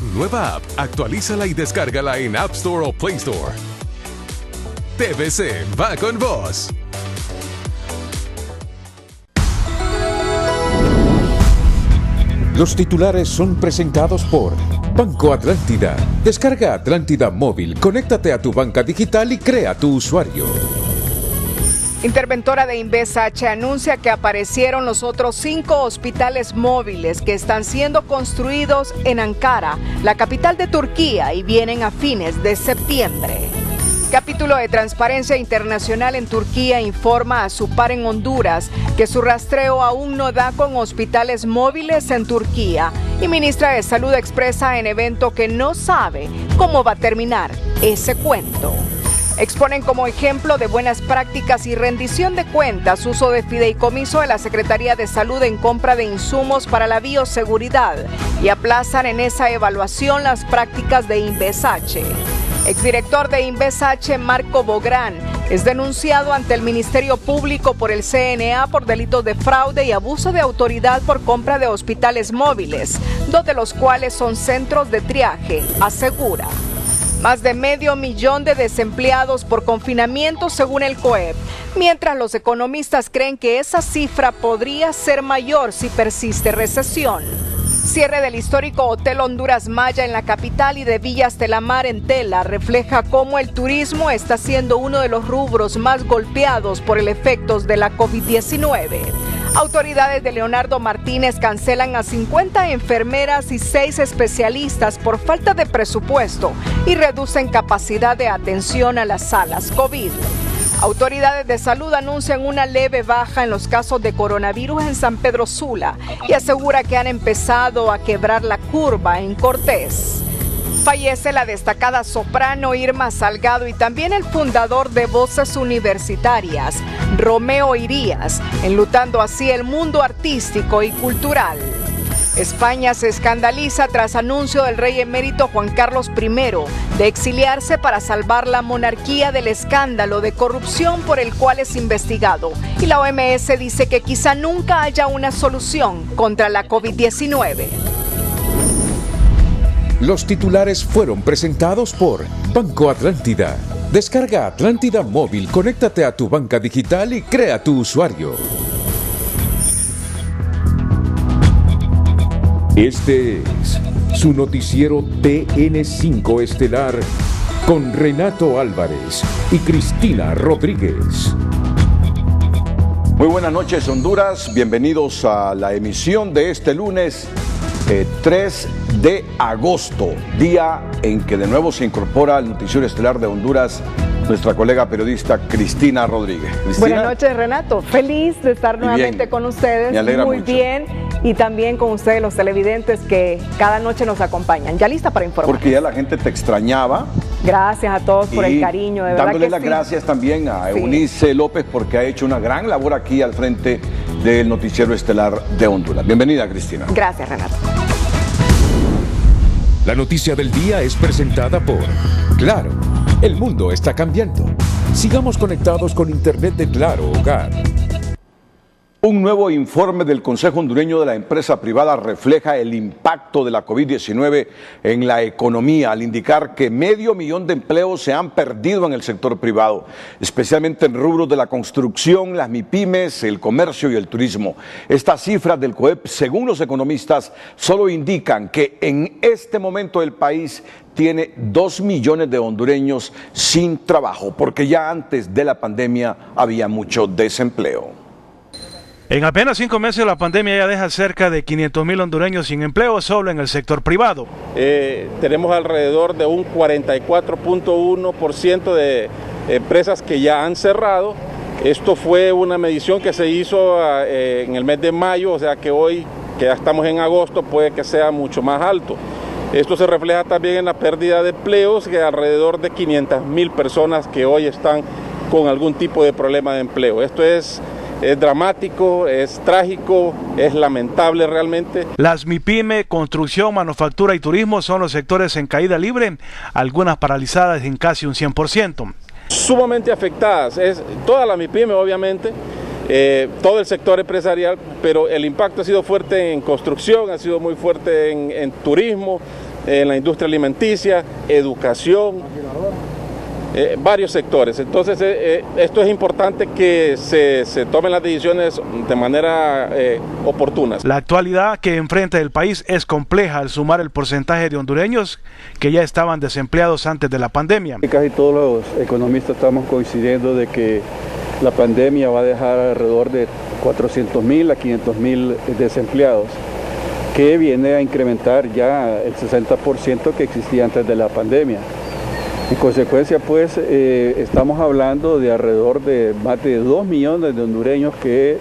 Nueva app, actualízala y descárgala en App Store o Play Store. TVC va con vos. Los titulares son presentados por Banco Atlántida. Descarga Atlántida Móvil, conéctate a tu banca digital y crea tu usuario. Interventora de InvestH anuncia que aparecieron los otros 5 hospitales móviles que están siendo construidos en Ankara, la capital de Turquía, y vienen a fines de septiembre. Capítulo de Transparencia Internacional en Turquía informa a su par en Honduras que su rastreo aún no da con hospitales móviles en Turquía, y ministra de Salud expresa en evento que no sabe cómo va a terminar ese cuento. Exponen como ejemplo de buenas prácticas y rendición de cuentas uso de fideicomiso de la Secretaría de Salud en compra de insumos para la bioseguridad y aplazan en esa evaluación las prácticas de InvestH. Exdirector de InvestH, Marco Bográn, es denunciado ante el Ministerio Público por el CNA por delitos de fraude y abuso de autoridad por compra de hospitales móviles, 2 de los cuales son centros de triaje, asegura. Más de 500,000 de desempleados por confinamiento según el COEP, mientras los economistas creen que esa cifra podría ser mayor si persiste recesión. Cierre del histórico Hotel Honduras Maya en la capital y de Villas de la Mar en Tela refleja cómo el turismo está siendo uno de los rubros más golpeados por el efectos de la COVID-19. Autoridades de Leonardo Martínez cancelan a 50 enfermeras y 6 especialistas por falta de presupuesto y reducen capacidad de atención a las salas COVID. Autoridades de salud anuncian una leve baja en los casos de coronavirus en San Pedro Sula y asegura que han empezado a quebrar la curva en Cortés. Fallece la destacada soprano Irma Salgado y también el fundador de Voces Universitarias, Romeo Irías, enlutando así el mundo artístico y cultural. España se escandaliza tras anuncio del rey emérito Juan Carlos I de exiliarse para salvar la monarquía del escándalo de corrupción por el cual es investigado. Y la OMS dice que quizá nunca haya una solución contra la COVID-19. Los titulares fueron presentados por Banco Atlántida. Descarga Atlántida Móvil, conéctate a tu banca digital y crea tu usuario. Este es su noticiero TN5 Estelar con Renato Álvarez y Cristina Rodríguez. Muy buenas noches, Honduras. Bienvenidos a la emisión de este lunes 3 de agosto, día en que de nuevo se incorpora al noticiero estelar de Honduras nuestra colega periodista Cristina Rodríguez. Cristina. Buenas noches, Renato. Feliz de estar nuevamente con ustedes. Me alegra muy mucho. Bien. Y también con ustedes, los televidentes que cada noche nos acompañan. ¿Ya lista para informar? Porque ya la gente te extrañaba. Gracias a todos por el cariño, de verdad. Dándole que las sí. gracias también a Eunice López porque ha hecho una gran labor aquí al frente del noticiero estelar de Honduras. Bienvenida, Cristina. Gracias, Renato. La noticia del día es presentada por Claro. El mundo está cambiando. Sigamos conectados con Internet de Claro Hogar. Un nuevo informe del Consejo Hondureño de la Empresa Privada refleja el impacto de la COVID-19 en la economía, al indicar que 500,000 de empleos se han perdido en el sector privado, especialmente en rubros de la construcción, las MIPYMES, el comercio y el turismo. Estas cifras del COEP, según los economistas, solo indican que en este momento el país tiene 2 millones de hondureños sin trabajo, porque ya antes de la pandemia había mucho desempleo. En apenas 5 meses la pandemia ya deja cerca de 500,000 hondureños sin empleo solo en el sector privado. Tenemos alrededor de un 44.1% de empresas que ya han cerrado. Esto fue una medición que se hizo en el mes de mayo, o sea que hoy, que ya estamos en agosto, puede que sea mucho más alto. Esto se refleja también en la pérdida de empleos, que alrededor de 500,000 personas que hoy están con algún tipo de problema de empleo. Esto es dramático, es trágico, es lamentable realmente. Las MIPYME, construcción, manufactura y turismo son los sectores en caída libre, algunas paralizadas en casi un 100%. Sumamente afectadas, es toda la MIPYME obviamente, todo el sector empresarial, pero el impacto ha sido fuerte en construcción, ha sido muy fuerte en turismo, en la industria alimenticia, educación, varios sectores. Entonces esto es importante que se tomen las decisiones de manera oportuna. La actualidad que enfrenta el país es compleja al sumar el porcentaje de hondureños que ya estaban desempleados antes de la pandemia. Casi todos los economistas estamos coincidiendo de que la pandemia va a dejar alrededor de 400.000 a 500.000 desempleados, que viene a incrementar ya el 60% que existía antes de la pandemia. En consecuencia, pues, estamos hablando de alrededor de más de 2 millones de hondureños que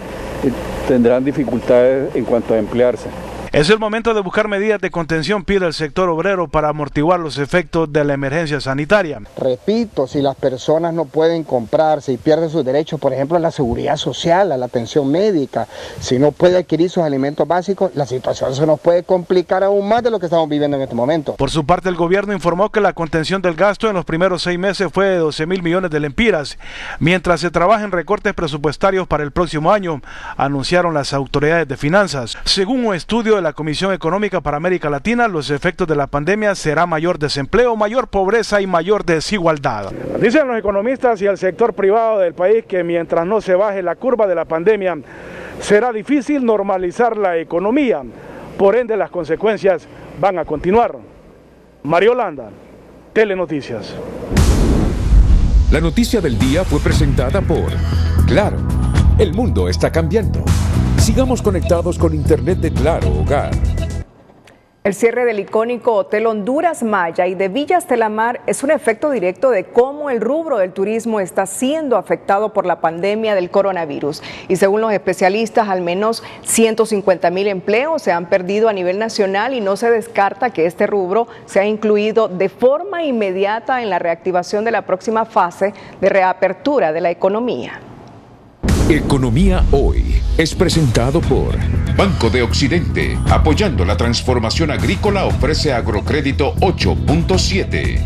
tendrán dificultades en cuanto a emplearse. Es el momento de buscar medidas de contención, pide el sector obrero, para amortiguar los efectos de la emergencia sanitaria. Repito, si las personas no pueden comprarse y pierden sus derechos, por ejemplo, a la seguridad social, a la atención médica, si no puede adquirir sus alimentos básicos, la situación se nos puede complicar aún más de lo que estamos viviendo en este momento. Por su parte, el gobierno informó que la contención del gasto en los primeros 6 meses fue de 12.000 millones de lempiras, mientras se trabaja en recortes presupuestarios para el próximo año, anunciaron las autoridades de finanzas. Según un estudio de la Comisión Económica para América Latina, los efectos de la pandemia será mayor desempleo, mayor pobreza y mayor desigualdad. Dicen los economistas y el sector privado del país que mientras no se baje la curva de la pandemia, será difícil normalizar la economía. Por ende, las consecuencias van a continuar. Mario Landa, Telenoticias. La noticia del día fue presentada por Claro, el mundo está cambiando. Sigamos conectados con Internet de Claro Hogar. El cierre del icónico Hotel Honduras Maya y de Villas de la Mar es un efecto directo de cómo el rubro del turismo está siendo afectado por la pandemia del coronavirus. Y según los especialistas, al menos 150.000 empleos se han perdido a nivel nacional y no se descarta que este rubro sea incluido de forma inmediata en la reactivación de la próxima fase de reapertura de la economía. Economía Hoy es presentado por Banco de Occidente, apoyando la transformación agrícola, ofrece Agrocrédito 8.7.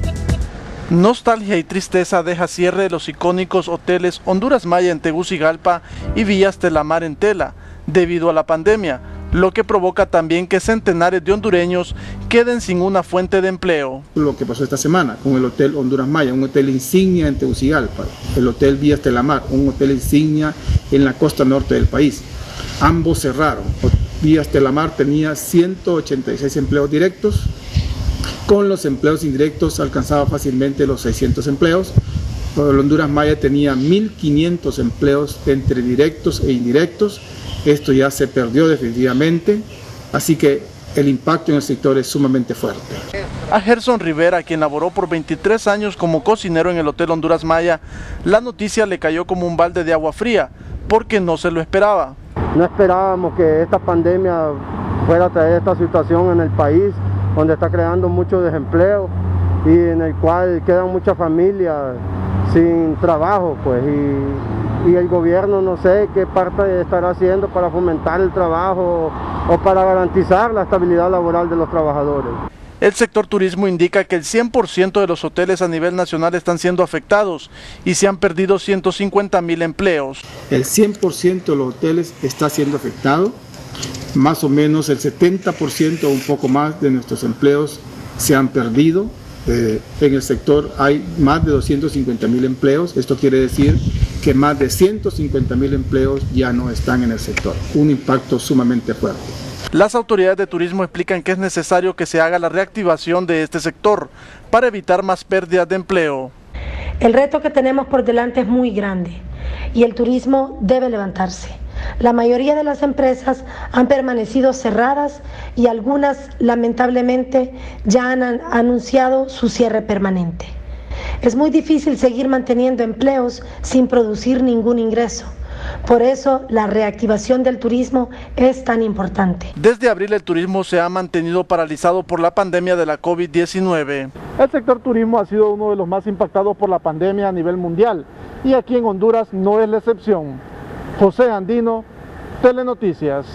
Nostalgia y tristeza deja cierre de los icónicos hoteles Honduras Maya en Tegucigalpa y Villas de la Mar en Tela, debido a la pandemia, lo que provoca también que centenares de hondureños queden sin una fuente de empleo. Lo que pasó esta semana con el Hotel Honduras Maya, un hotel insignia en Tegucigalpa, el Hotel Villas de la Mar, un hotel insignia en la costa norte del país. Ambos cerraron. Villas de la Mar tenía 186 empleos directos, con los empleos indirectos alcanzaba fácilmente los 600 empleos. El Honduras Maya tenía 1.500 empleos entre directos e indirectos. Esto ya se perdió definitivamente, así que el impacto en el sector es sumamente fuerte. A Gerson Rivera, quien laboró por 23 años como cocinero en el Hotel Honduras Maya, la noticia le cayó como un balde de agua fría, porque no se lo esperaba. No esperábamos que esta pandemia fuera a traer esta situación en el país, donde está creando mucho desempleo y en el cual quedan muchas familias sin trabajo, pues, y el gobierno no sé qué parte estará haciendo para fomentar el trabajo o para garantizar la estabilidad laboral de los trabajadores. El sector turismo indica que el 100% de los hoteles a nivel nacional están siendo afectados y se han perdido 150.000 empleos. El 100% de los hoteles está siendo afectado, más o menos el 70% o un poco más de nuestros empleos se han perdido. En el sector hay más de 250.000 empleos, esto quiere decir que más de 150.000 empleos ya no están en el sector, un impacto sumamente fuerte. Las autoridades de turismo explican que es necesario que se haga la reactivación de este sector para evitar más pérdidas de empleo. El reto que tenemos por delante es muy grande y el turismo debe levantarse. La mayoría de las empresas han permanecido cerradas y algunas lamentablemente ya han anunciado su cierre permanente. Es muy difícil seguir manteniendo empleos sin producir ningún ingreso. Por eso la reactivación del turismo es tan importante. Desde abril el turismo se ha mantenido paralizado por la pandemia de la COVID-19. El sector turismo ha sido uno de los más impactados por la pandemia a nivel mundial y aquí en Honduras no es la excepción. José Andino, Telenoticias.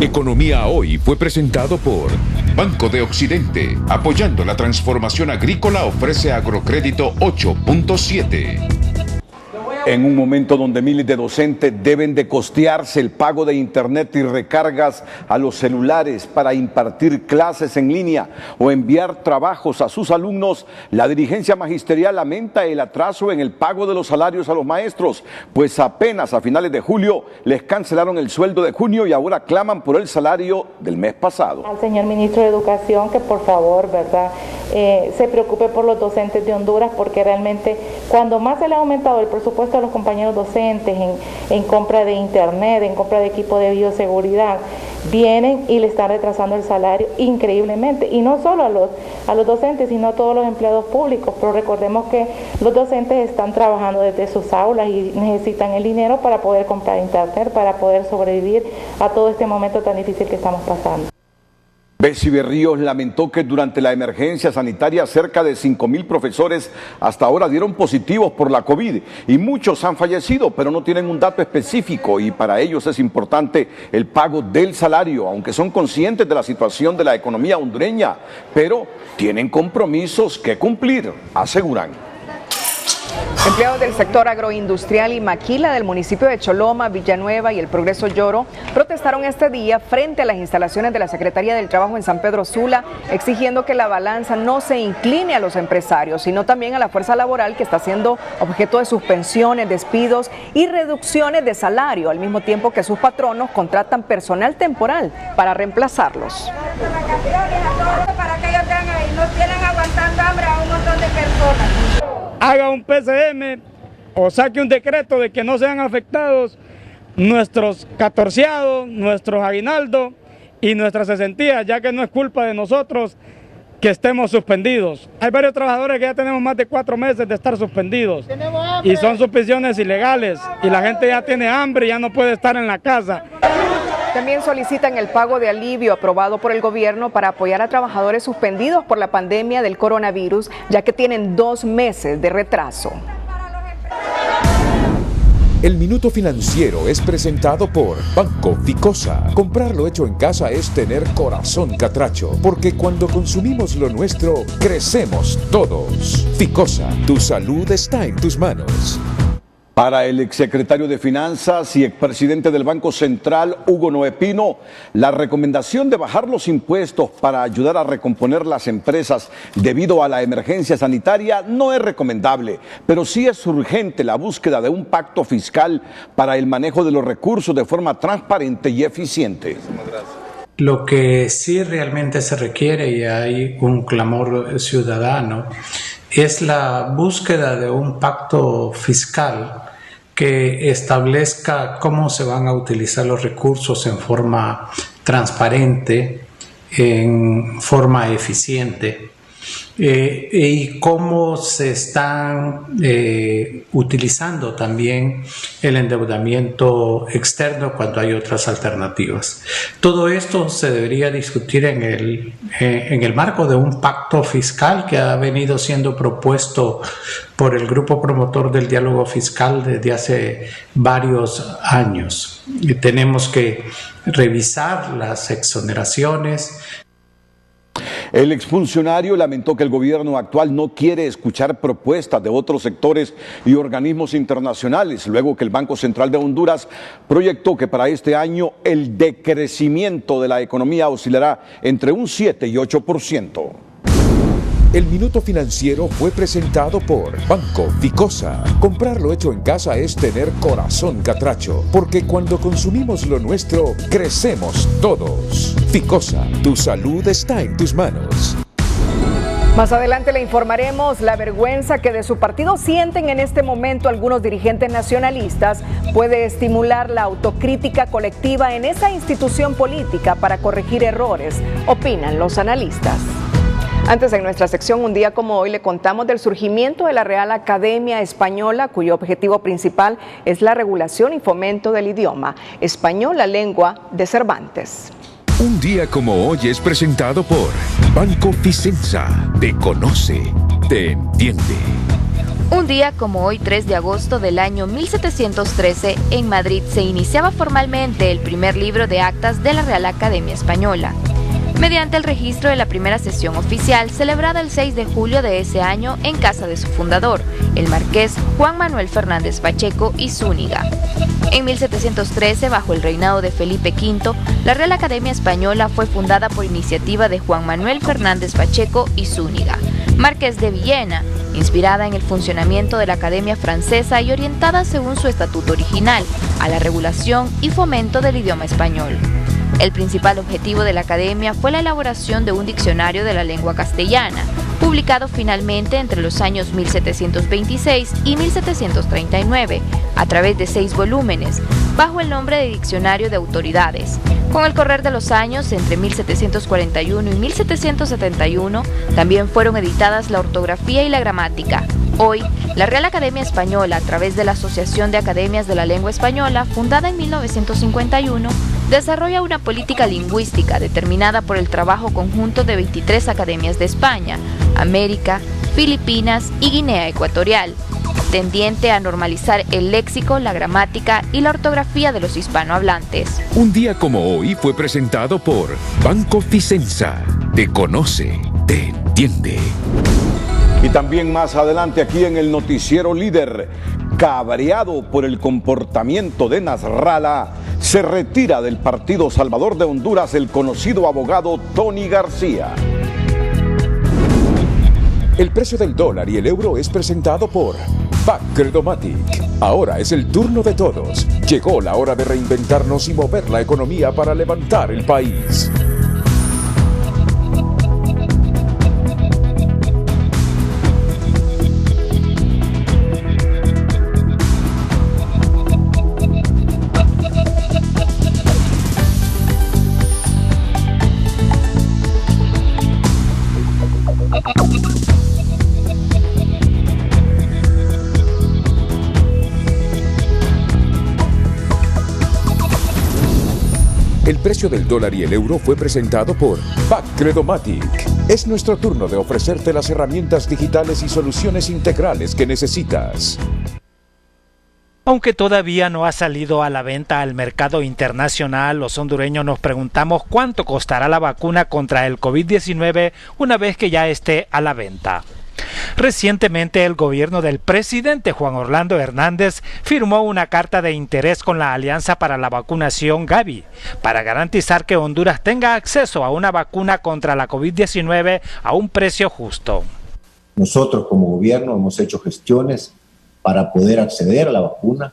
Economía Hoy fue presentado por Banco de Occidente, apoyando la transformación agrícola, ofrece Agrocrédito 8.7. En un momento donde miles de docentes deben de costearse el pago de internet y recargas a los celulares para impartir clases en línea o enviar trabajos a sus alumnos, la dirigencia magisterial lamenta el atraso en el pago de los salarios a los maestros, pues apenas a finales de julio les cancelaron el sueldo de junio y ahora claman por el salario del mes pasado. Al señor ministro de Educación que por favor, ¿verdad?, se preocupe por los docentes de Honduras, porque realmente cuando más se le ha aumentado el presupuesto a los compañeros docentes en compra de internet, en compra de equipo de bioseguridad, vienen y le están retrasando el salario increíblemente, y no solo a los docentes, sino a todos los empleados públicos. Pero recordemos que los docentes están trabajando desde sus aulas y necesitan el dinero para poder comprar internet, para poder sobrevivir a todo este momento tan difícil que estamos pasando. Bessie Berríos lamentó que durante la emergencia sanitaria cerca de 5,000 profesores hasta ahora dieron positivos por la COVID y muchos han fallecido, pero no tienen un dato específico y para ellos es importante el pago del salario, aunque son conscientes de la situación de la economía hondureña, pero tienen compromisos que cumplir, aseguran. Empleados del sector agroindustrial y maquila del municipio de Choloma, Villanueva y el Progreso Lloro protestaron este día frente a las instalaciones de la Secretaría del Trabajo en San Pedro Sula, exigiendo que la balanza no se incline a los empresarios, sino también a la fuerza laboral que está siendo objeto de suspensiones, despidos y reducciones de salario, al mismo tiempo que sus patronos contratan personal temporal para reemplazarlos. Para que ellos no estén aguantando hambre a un montón de personas. Haga un PCM o saque un decreto de que no sean afectados nuestros catorceados, nuestros aguinaldos y nuestras cesantías, ya que no es culpa de nosotros que estemos suspendidos. Hay varios trabajadores que ya tenemos más de 4 meses de estar suspendidos y son suspensiones ilegales y la gente ya tiene hambre y ya no puede estar en la casa. También solicitan el pago de alivio aprobado por el gobierno para apoyar a trabajadores suspendidos por la pandemia del coronavirus, ya que tienen 2 meses de retraso. El Minuto Financiero es presentado por Banco Ficosa. Comprar lo hecho en casa es tener corazón catracho, porque cuando consumimos lo nuestro, crecemos todos. Ficosa, tu salud está en tus manos. Para el exsecretario de Finanzas y expresidente del Banco Central, Hugo Noé Pino, la recomendación de bajar los impuestos para ayudar a recomponer las empresas debido a la emergencia sanitaria no es recomendable, pero sí es urgente la búsqueda de un pacto fiscal para el manejo de los recursos de forma transparente y eficiente. Lo que sí realmente se requiere, y hay un clamor ciudadano, es la búsqueda de un pacto fiscal que establezca cómo se van a utilizar los recursos en forma transparente, en forma eficiente, y cómo se están utilizando también el endeudamiento externo cuando hay otras alternativas. Todo esto se debería discutir en el marco de un pacto fiscal que ha venido siendo propuesto por el grupo promotor del diálogo fiscal desde hace varios años. Y tenemos que revisar las exoneraciones. El exfuncionario lamentó que el gobierno actual no quiere escuchar propuestas de otros sectores y organismos internacionales, luego que el Banco Central de Honduras proyectó que para este año el decrecimiento de la economía oscilará entre un 7 y 8%. El Minuto Financiero fue presentado por Banco Ficosa. Comprar lo hecho en casa es tener corazón catracho, porque cuando consumimos lo nuestro, crecemos todos. Ficosa, tu salud está en tus manos. Más adelante le informaremos la vergüenza que de su partido sienten en este momento algunos dirigentes nacionalistas puede estimular la autocrítica colectiva en esa institución política para corregir errores, opinan los analistas. Antes, en nuestra sección Un día como hoy, le contamos del surgimiento de la Real Academia Española, cuyo objetivo principal es la regulación y fomento del idioma español, la lengua de Cervantes. Un día como hoy es presentado por Banco Ficenza. Te conoce, te entiende. Un día como hoy, 3 de agosto del año 1713, en Madrid se iniciaba formalmente el primer libro de actas de la Real Academia Española. mediante el registro de la primera sesión oficial celebrada el 6 de julio de ese año en casa de su fundador, el marqués Juan Manuel Fernández Pacheco y Zúñiga. En 1713, bajo el reinado de Felipe V, la Real Academia Española fue fundada por iniciativa de Juan Manuel Fernández Pacheco y Zúñiga, marqués de Villena, inspirada en el funcionamiento de la Academia Francesa y orientada según su estatuto original a la regulación y fomento del idioma español. El principal objetivo de la Academia fue la elaboración de un diccionario de la lengua castellana, publicado finalmente entre los años 1726 y 1739, a través de 6 volúmenes, bajo el nombre de Diccionario de Autoridades. Con el correr de los años, entre 1741 y 1771, también fueron editadas la ortografía y la gramática. Hoy, la Real Academia Española, a través de la Asociación de Academias de la Lengua Española, fundada en 1951, desarrolla una política lingüística determinada por el trabajo conjunto de 23 academias de España, América, Filipinas y Guinea Ecuatorial, tendiente a normalizar el léxico, la gramática y la ortografía de los hispanohablantes. Un día como hoy fue presentado por Banco Ficenza. Te conoce, te entiende. Y también más adelante aquí en el noticiero líder, cabreado por el comportamiento de Nasrallah, se retira del Partido Salvador de Honduras el conocido abogado Tony García. El precio del dólar y el euro es presentado por Credomatic. Ahora es el turno de todos. Llegó la hora de reinventarnos y mover la economía para levantar el país. El precio del dólar y el euro fue presentado por Credomatic. Es nuestro turno de ofrecerte las herramientas digitales y soluciones integrales que necesitas. Aunque todavía no ha salido a la venta al mercado internacional, los hondureños nos preguntamos cuánto costará la vacuna contra el COVID-19 una vez que ya esté a la venta. Recientemente el gobierno del presidente Juan Orlando Hernández firmó una carta de interés con la Alianza para la Vacunación Gavi para garantizar que Honduras tenga acceso a una vacuna contra la COVID-19 a un precio justo. Nosotros como gobierno hemos hecho gestiones para poder acceder a la vacuna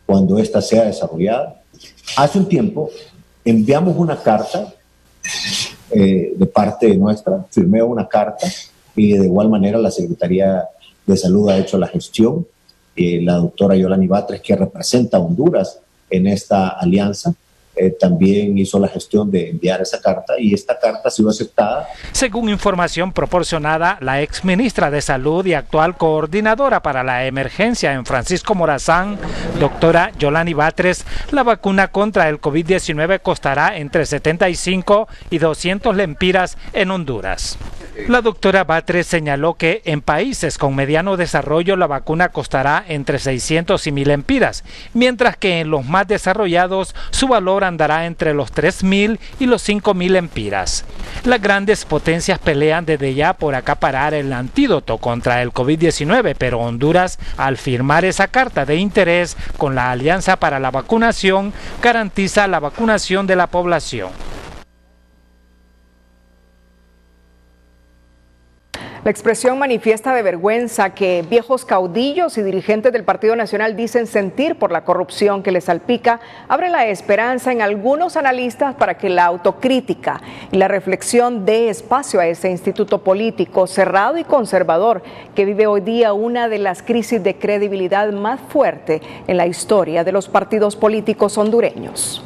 cuando ésta sea desarrollada. Hace un tiempo enviamos una carta de parte nuestra, firmé una carta y de igual manera la Secretaría de Salud ha hecho la gestión. La doctora Yolani Batres, que representa a Honduras en esta alianza, también hizo la gestión de enviar esa carta y esta carta ha sido aceptada. Según información proporcionada, la exministra de Salud y actual coordinadora para la emergencia en Francisco Morazán, doctora Yolani Batres, la vacuna contra el COVID-19 costará entre 75 y 200 lempiras en Honduras. La doctora Batres señaló que en países con mediano desarrollo la vacuna costará entre 600 y 1000 lempiras, mientras que en los más desarrollados su valor andará entre los 3.000 y los 5.000 lempiras. Las grandes potencias pelean desde ya por acaparar el antídoto contra el COVID-19, pero Honduras, al firmar esa carta de interés con la Alianza para la Vacunación, garantiza la vacunación de la población. La expresión manifiesta de vergüenza que viejos caudillos y dirigentes del Partido Nacional dicen sentir por la corrupción que les salpica abre la esperanza en algunos analistas para que la autocrítica y la reflexión dé espacio a ese instituto político cerrado y conservador que vive hoy día una de las crisis de credibilidad más fuerte en la historia de los partidos políticos hondureños.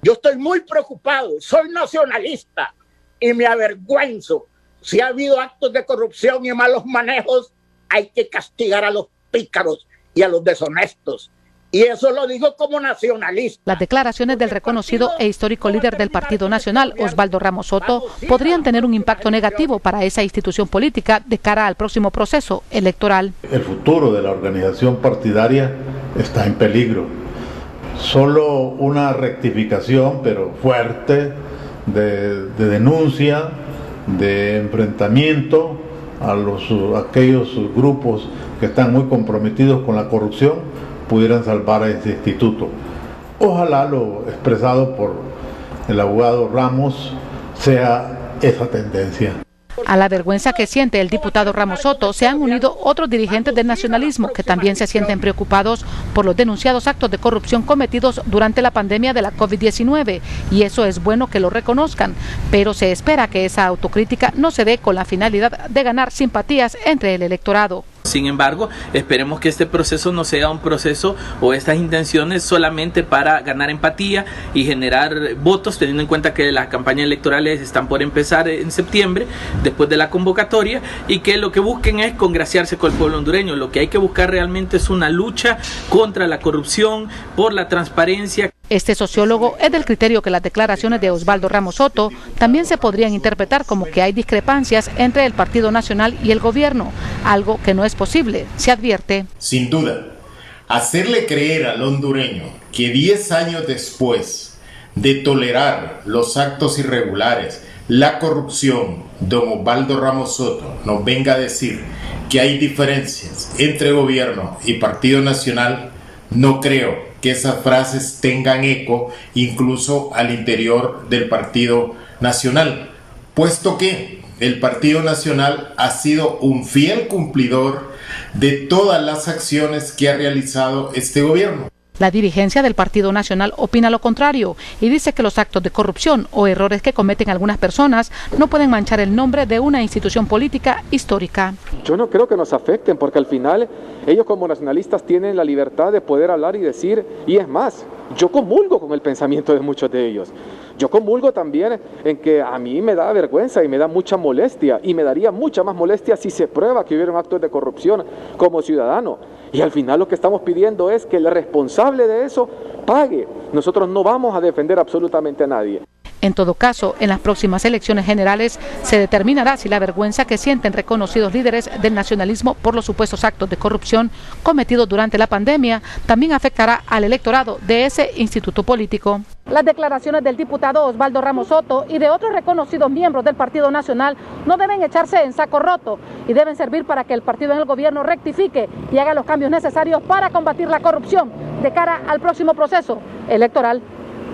Yo estoy muy preocupado, soy nacionalista y me avergüenzo. Si ha habido actos de corrupción y malos manejos, hay que castigar a los pícaros y a los deshonestos. Y eso lo digo como nacionalista. Las declaraciones del reconocido e histórico líder del Partido Nacional, Osvaldo Ramos Soto, podrían tener un impacto negativo para esa institución política de cara al próximo proceso electoral. El futuro de la organización partidaria está en peligro. Solo una rectificación, pero fuerte, de denuncia, de enfrentamiento a aquellos grupos que están muy comprometidos con la corrupción, pudieran salvar a este instituto. Ojalá lo expresado por el abogado Ramos sea esa tendencia. A la vergüenza que siente el diputado Ramos Soto se han unido otros dirigentes del nacionalismo que también se sienten preocupados por los denunciados actos de corrupción cometidos durante la pandemia de la COVID-19, y eso es bueno que lo reconozcan, pero se espera que esa autocrítica no se dé con la finalidad de ganar simpatías entre el electorado. Sin embargo, esperemos que este proceso no sea un proceso o estas intenciones solamente para ganar empatía y generar votos, teniendo en cuenta que las campañas electorales están por empezar en septiembre, después de la convocatoria, y que lo que busquen es congraciarse con el pueblo hondureño. Lo que hay que buscar realmente es una lucha contra la corrupción, por la transparencia. Este sociólogo es del criterio que las declaraciones de Osvaldo Ramos Soto también se podrían interpretar como que hay discrepancias entre el Partido Nacional y el gobierno, algo que no es posible, se advierte. Sin duda, hacerle creer al hondureño que 10 años después de tolerar los actos irregulares, la corrupción, don Osvaldo Ramos Soto nos venga a decir que hay diferencias entre gobierno y Partido Nacional, no creo que esas frases tengan eco incluso al interior del Partido Nacional, puesto que el Partido Nacional ha sido un fiel cumplidor de todas las acciones que ha realizado este gobierno. La dirigencia del Partido Nacional opina lo contrario y dice que los actos de corrupción o errores que cometen algunas personas no pueden manchar el nombre de una institución política histórica. Yo no creo que nos afecten, porque al final ellos como nacionalistas tienen la libertad de poder hablar y decir, y es más, yo comulgo con el pensamiento de muchos de ellos. Yo comulgo también en que a mí me da vergüenza y me da mucha molestia, y me daría mucha más molestia si se prueba que hubieron actos de corrupción como ciudadano. Y al final lo que estamos pidiendo es que el responsable de eso pague. Nosotros no vamos a defender absolutamente a nadie. En todo caso, en las próximas elecciones generales se determinará si la vergüenza que sienten reconocidos líderes del nacionalismo por los supuestos actos de corrupción cometidos durante la pandemia también afectará al electorado de ese instituto político. Las declaraciones del diputado Osvaldo Ramos Soto y de otros reconocidos miembros del Partido Nacional no deben echarse en saco roto y deben servir para que el partido en el gobierno rectifique y haga los cambios necesarios para combatir la corrupción de cara al próximo proceso electoral.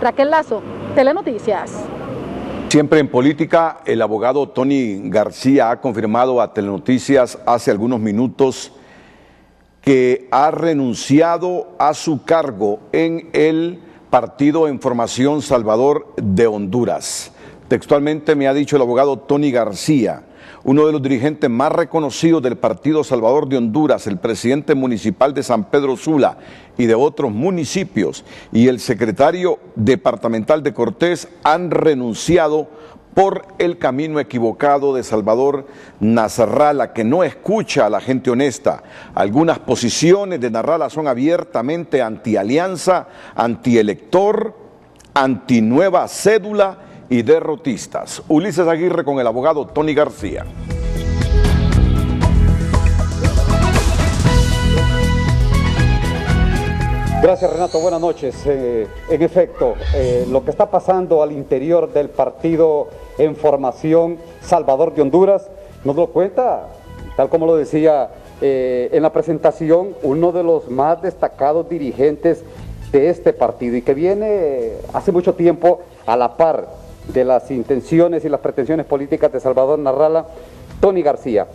Raquel Lazo, Telenoticias. Siempre en política, el abogado Tony García ha confirmado a Telenoticias hace algunos minutos que ha renunciado a su cargo en el Partido en Formación Salvador de Honduras. Textualmente me ha dicho el abogado Tony García, uno de los dirigentes más reconocidos del Partido Salvador de Honduras, el presidente municipal de San Pedro Sula y de otros municipios, y el secretario departamental de Cortés han renunciado por el camino equivocado de Salvador Nasralla, que no escucha a la gente honesta. Algunas posiciones de Nasralla son abiertamente anti-alianza, anti-elector, anti-nueva cédula y derrotistas. Ulises Aguirre con el abogado Tony García. Gracias, Renato, buenas noches. En efecto, lo que está pasando al interior del Partido en Formación Salvador de Honduras nos lo cuenta, tal como lo decía en la presentación, uno de los más destacados dirigentes de este partido y que viene hace mucho tiempo a la par de las intenciones y las pretensiones políticas de Salvador Nasralla. Tony García,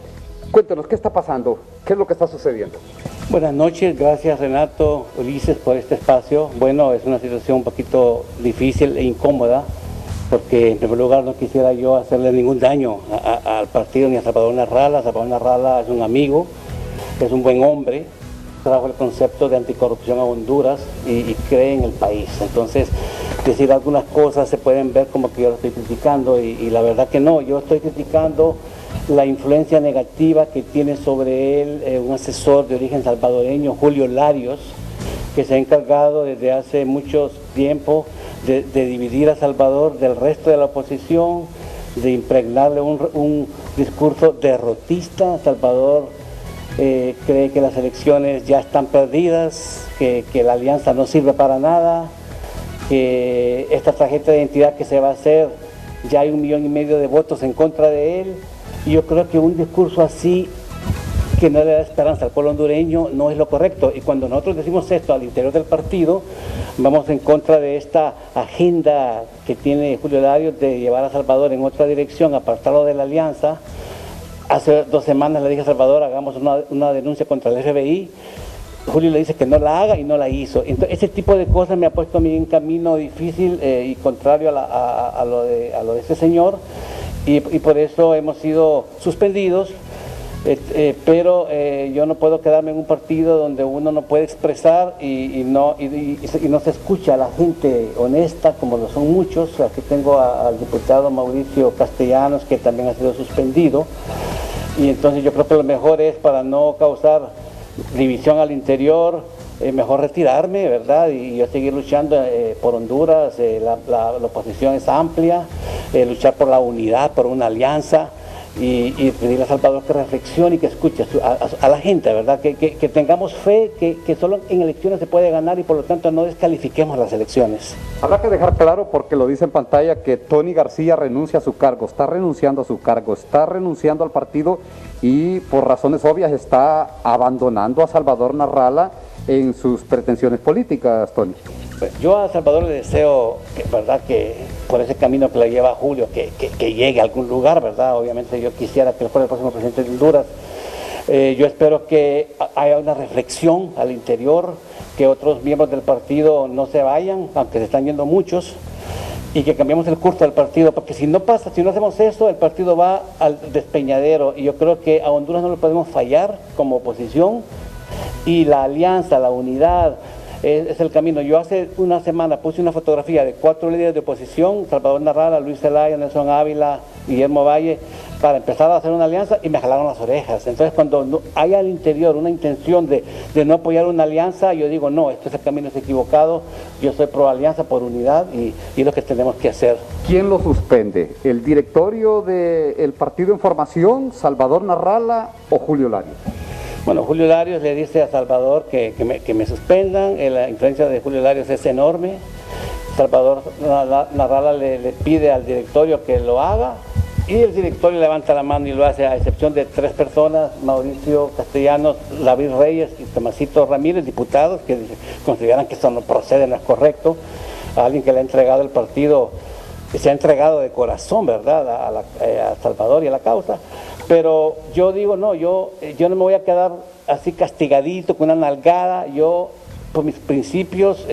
cuéntanos, ¿qué está pasando? ¿Qué es lo que está sucediendo? Buenas noches, gracias Renato, Ulises, por este espacio. Bueno, es una situación un poquito difícil e incómoda, porque en primer lugar no quisiera yo hacerle ningún daño al partido ni a Salvador Nasralla. Salvador Nasralla es un amigo, es un buen hombre, trajo el concepto de anticorrupción a Honduras y cree en el país. Entonces, decir algunas cosas se pueden ver como que yo lo estoy criticando y la verdad que no, yo estoy criticando la influencia negativa que tiene sobre él un asesor de origen salvadoreño, Julio Larios, que se ha encargado desde hace mucho tiempo de dividir a Salvador del resto de la oposición, de impregnarle un discurso derrotista. Salvador cree que las elecciones ya están perdidas, que la alianza no sirve para nada, que esta tarjeta de identidad que se va a hacer ya hay 1,5 millones de votos en contra de él, y yo creo que un discurso así que no le da esperanza al pueblo hondureño no es lo correcto. Y cuando nosotros decimos esto al interior del partido, vamos en contra de esta agenda que tiene Julio Larios de llevar a Salvador en otra dirección, apartarlo de la alianza. Hace 2 semanas le dije a Salvador, hagamos una denuncia contra el FBI. Julio le dice que no la haga y no la hizo. Entonces, ese tipo de cosas me ha puesto a mí en camino difícil y contrario a lo de este señor, y por eso hemos sido suspendidos. Pero yo no puedo quedarme en un partido donde uno no puede expresar y no se escucha a la gente honesta, como lo son muchos. Aquí tengo al diputado Mauricio Castellanos, que también ha sido suspendido, y entonces yo creo que lo mejor es, para no causar división al interior, mejor retirarme, ¿verdad? Y yo seguir luchando por Honduras. La oposición es amplia, luchar por la unidad, por una alianza. Y pedirle a Salvador que reflexione y que escuche a la gente, ¿verdad? Que tengamos fe que solo en elecciones se puede ganar, y por lo tanto no descalifiquemos las elecciones. Habrá que dejar claro, porque lo dice en pantalla, que Tony García renuncia a su cargo, está renunciando a su cargo, está renunciando al partido, y por razones obvias está abandonando a Salvador Narrala en sus pretensiones políticas, Tony. Yo a Salvador le deseo, ¿verdad?, que por ese camino que le lleva a Julio, que llegue a algún lugar, ¿verdad? Obviamente yo quisiera que él fuera el próximo presidente de Honduras. Yo espero que haya una reflexión al interior, que otros miembros del partido no se vayan, aunque se están yendo muchos, y que cambiemos el curso del partido, porque si no pasa, si no hacemos eso, el partido va al despeñadero, y yo creo que a Honduras no lo podemos fallar como oposición, y la alianza, la unidad es el camino. Yo hace una semana puse una fotografía de 4 líderes de oposición: Salvador Narrala, Luis Zelaya, Nelson Ávila, Guillermo Valle, para empezar a hacer una alianza, y me jalaron las orejas. Entonces, cuando hay al interior una intención de no apoyar una alianza, yo digo, no, este es el camino, es equivocado. Yo soy pro alianza, por unidad, y lo que tenemos que hacer. ¿Quién lo suspende? ¿El directorio del partido en formación, Salvador Narrala, o Julio Larios? Bueno, Julio Larios le dice a Salvador que me suspendan. La influencia de Julio Larios es enorme. Salvador Narrala le pide al directorio que lo haga, y el directorio levanta la mano y lo hace, a excepción de 3 personas: Mauricio Castellanos, David Reyes y Tomasito Ramírez, diputados, que consideran que esto no procede, no es correcto. A alguien que le ha entregado el partido, que se ha entregado de corazón, ¿verdad?, a Salvador y a la causa. Pero yo digo, no, yo no me voy a quedar así castigadito, con una nalgada. Yo, por mis principios,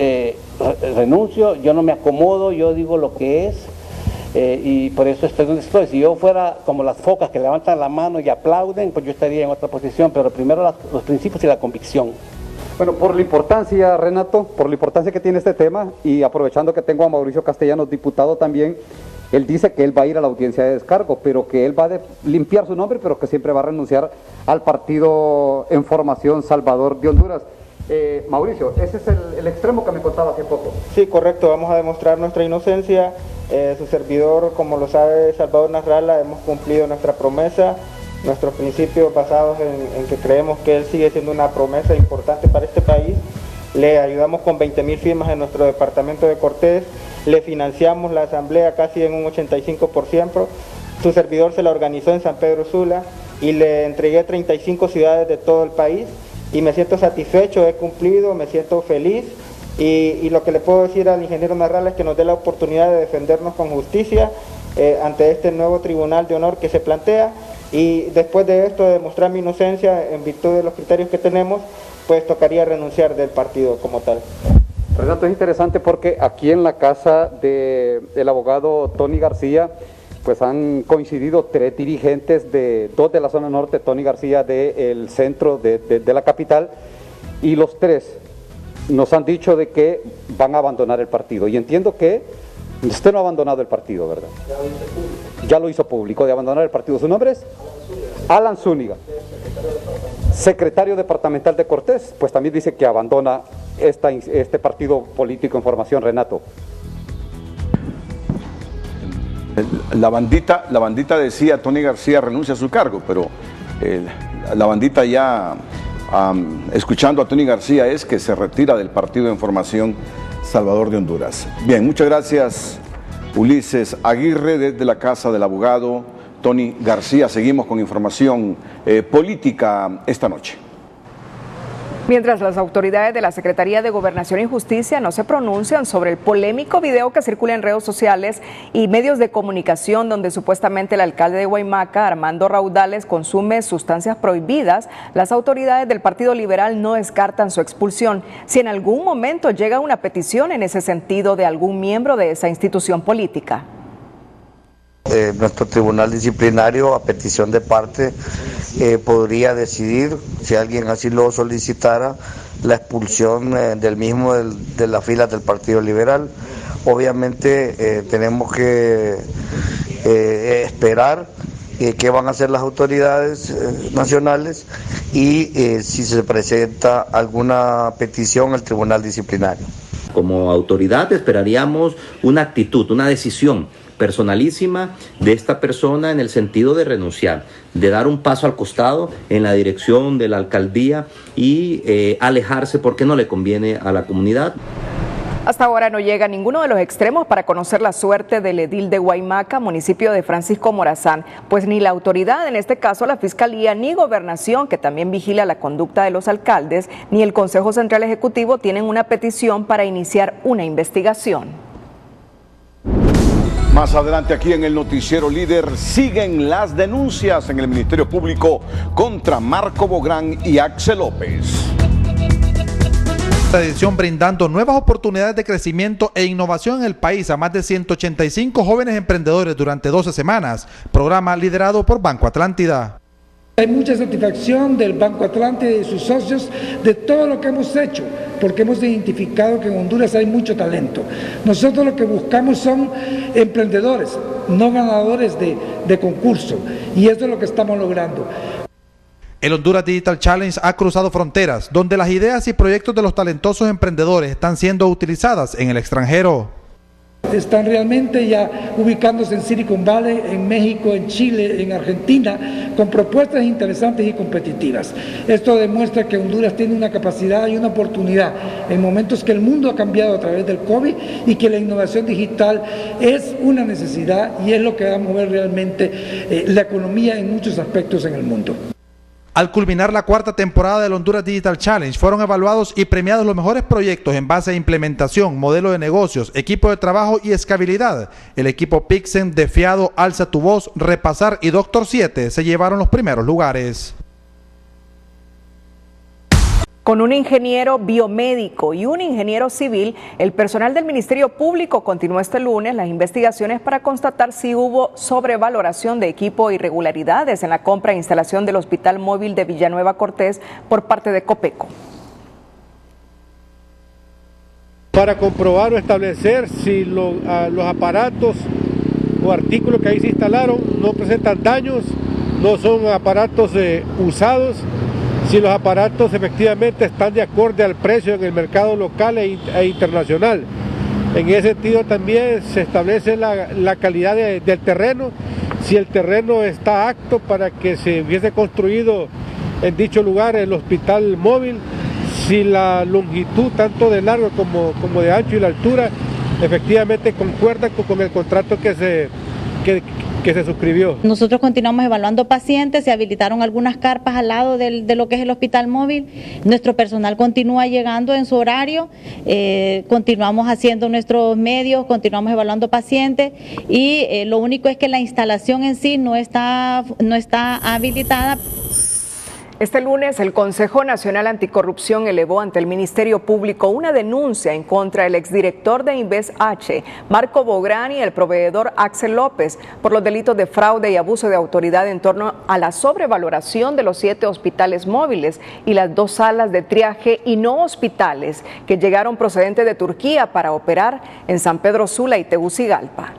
renuncio, yo no me acomodo, yo digo lo que es, y por eso estoy donde estoy. Si yo fuera como las focas que levantan la mano y aplauden, pues yo estaría en otra posición, pero primero los principios y la convicción. Bueno, por la importancia, Renato, por la importancia que tiene este tema, y aprovechando que tengo a Mauricio Castellanos, diputado también, él dice que él va a ir a la audiencia de descargo, pero que él va a limpiar su nombre, pero que siempre va a renunciar al partido en formación Salvador de Honduras. Mauricio, ese es el extremo que me contaba hace poco. Sí, correcto, vamos a demostrar nuestra inocencia. Su servidor, como lo sabe Salvador Narrala, hemos cumplido nuestra promesa, nuestros principios basados en que creemos que él sigue siendo una promesa importante para este país. Le ayudamos con 20,000 firmas en nuestro departamento de Cortés, le financiamos la asamblea casi en un 85%, su servidor se la organizó en San Pedro Sula y le entregué 35 ciudades de todo el país, y me siento satisfecho, he cumplido, me siento feliz, y lo que le puedo decir al ingeniero Narrala es que nos dé la oportunidad de defendernos con justicia ante este nuevo tribunal de honor que se plantea, y después de esto, de demostrar mi inocencia en virtud de los criterios que tenemos, pues tocaría renunciar del partido como tal. Renato, es interesante porque aquí en la casa del abogado Tony García, pues han coincidido 3 dirigentes, 2 de la zona norte, Tony García del centro de la capital, y los 3 nos han dicho de que van a abandonar el partido. Y entiendo que usted no ha abandonado el partido, ¿verdad? Ya lo hizo público, de abandonar el partido. ¿Su nombre es? Alan Zúñiga, secretario departamental de Cortés, pues también dice que abandona este partido político en formación. Renato. La bandita decía, Tony García renuncia a su cargo, pero la bandita ya, escuchando a Tony García, es que se retira del partido en formación Salvador de Honduras. Bien, muchas gracias Ulises Aguirre desde la casa del abogado Tony García. Seguimos con información política esta noche. Mientras las autoridades de la Secretaría de Gobernación y Justicia no se pronuncian sobre el polémico video que circula en redes sociales y medios de comunicación donde supuestamente el alcalde de Guaymaca, Armando Raudales, consume sustancias prohibidas, las autoridades del Partido Liberal no descartan su expulsión si en algún momento llega una petición en ese sentido de algún miembro de esa institución política. Nuestro tribunal disciplinario, a petición de parte, podría decidir, si alguien así lo solicitara, la expulsión del mismo de las filas del Partido Liberal. Obviamente tenemos que esperar qué van a hacer las autoridades nacionales y si se presenta alguna petición al tribunal disciplinario. Como autoridad esperaríamos una actitud, una decisión personalísima de esta persona en el sentido de renunciar, de dar un paso al costado en la dirección de la alcaldía y alejarse porque no le conviene a la comunidad. Hasta ahora no llega a ninguno de los extremos para conocer la suerte del edil de Guaymaca, municipio de Francisco Morazán, pues ni la autoridad, en este caso la Fiscalía, ni Gobernación, que también vigila la conducta de los alcaldes, ni el Consejo Central Ejecutivo tienen una petición para iniciar una investigación. Más adelante aquí en el Noticiero Líder siguen las denuncias en el Ministerio Público contra Marco Bográn y Axel López. Esta edición brindando nuevas oportunidades de crecimiento e innovación en el país a más de 185 jóvenes emprendedores durante 12 semanas. Programa liderado por Banco Atlántida. Hay mucha satisfacción del Banco Atlántida y de sus socios de todo lo que hemos hecho, porque hemos identificado que en Honduras hay mucho talento. Nosotros lo que buscamos son emprendedores, no ganadores de concurso, y eso es lo que estamos logrando. El Honduras Digital Challenge ha cruzado fronteras, donde las ideas y proyectos de los talentosos emprendedores están siendo utilizadas en el extranjero. Están realmente ya ubicándose en Silicon Valley, en México, en Chile, en Argentina, con propuestas interesantes y competitivas. Esto demuestra que Honduras tiene una capacidad y una oportunidad en momentos que el mundo ha cambiado a través del COVID y que la innovación digital es una necesidad y es lo que va a mover realmente la economía en muchos aspectos en el mundo. Al culminar la cuarta temporada del Honduras Digital Challenge, fueron evaluados y premiados los mejores proyectos en base a implementación, modelo de negocios, equipo de trabajo y escalabilidad. El equipo Pixen, Defiado, Alza tu Voz, Repasar y Doctor 7 se llevaron los primeros lugares. Con un ingeniero biomédico y un ingeniero civil, el personal del Ministerio Público continuó este lunes las investigaciones para constatar si hubo sobrevaloración de equipo e irregularidades en la compra e instalación del Hospital Móvil de Villanueva Cortés por parte de Copeco. Para comprobar o establecer si los aparatos o artículos que ahí se instalaron no presentan daños, no son aparatos usados, si los aparatos efectivamente están de acuerdo al precio en el mercado local e internacional. En ese sentido también se establece la calidad del terreno, si el terreno está apto para que se hubiese construido en dicho lugar el hospital móvil, si la longitud tanto de largo como de ancho y la altura efectivamente concuerdan con el contrato que se suscribió. Nosotros continuamos evaluando pacientes, se habilitaron algunas carpas al lado de lo que es el hospital móvil, nuestro personal continúa llegando en su horario, continuamos haciendo nuestros medios, continuamos evaluando pacientes y lo único es que la instalación en sí no está habilitada. Este lunes, el Consejo Nacional Anticorrupción elevó ante el Ministerio Público una denuncia en contra del exdirector de Inves H, Marco Bográn, y el proveedor Axel López por los delitos de fraude y abuso de autoridad en torno a la sobrevaloración de los 7 hospitales móviles y las 2 salas de triaje y no hospitales que llegaron procedentes de Turquía para operar en San Pedro Sula y Tegucigalpa.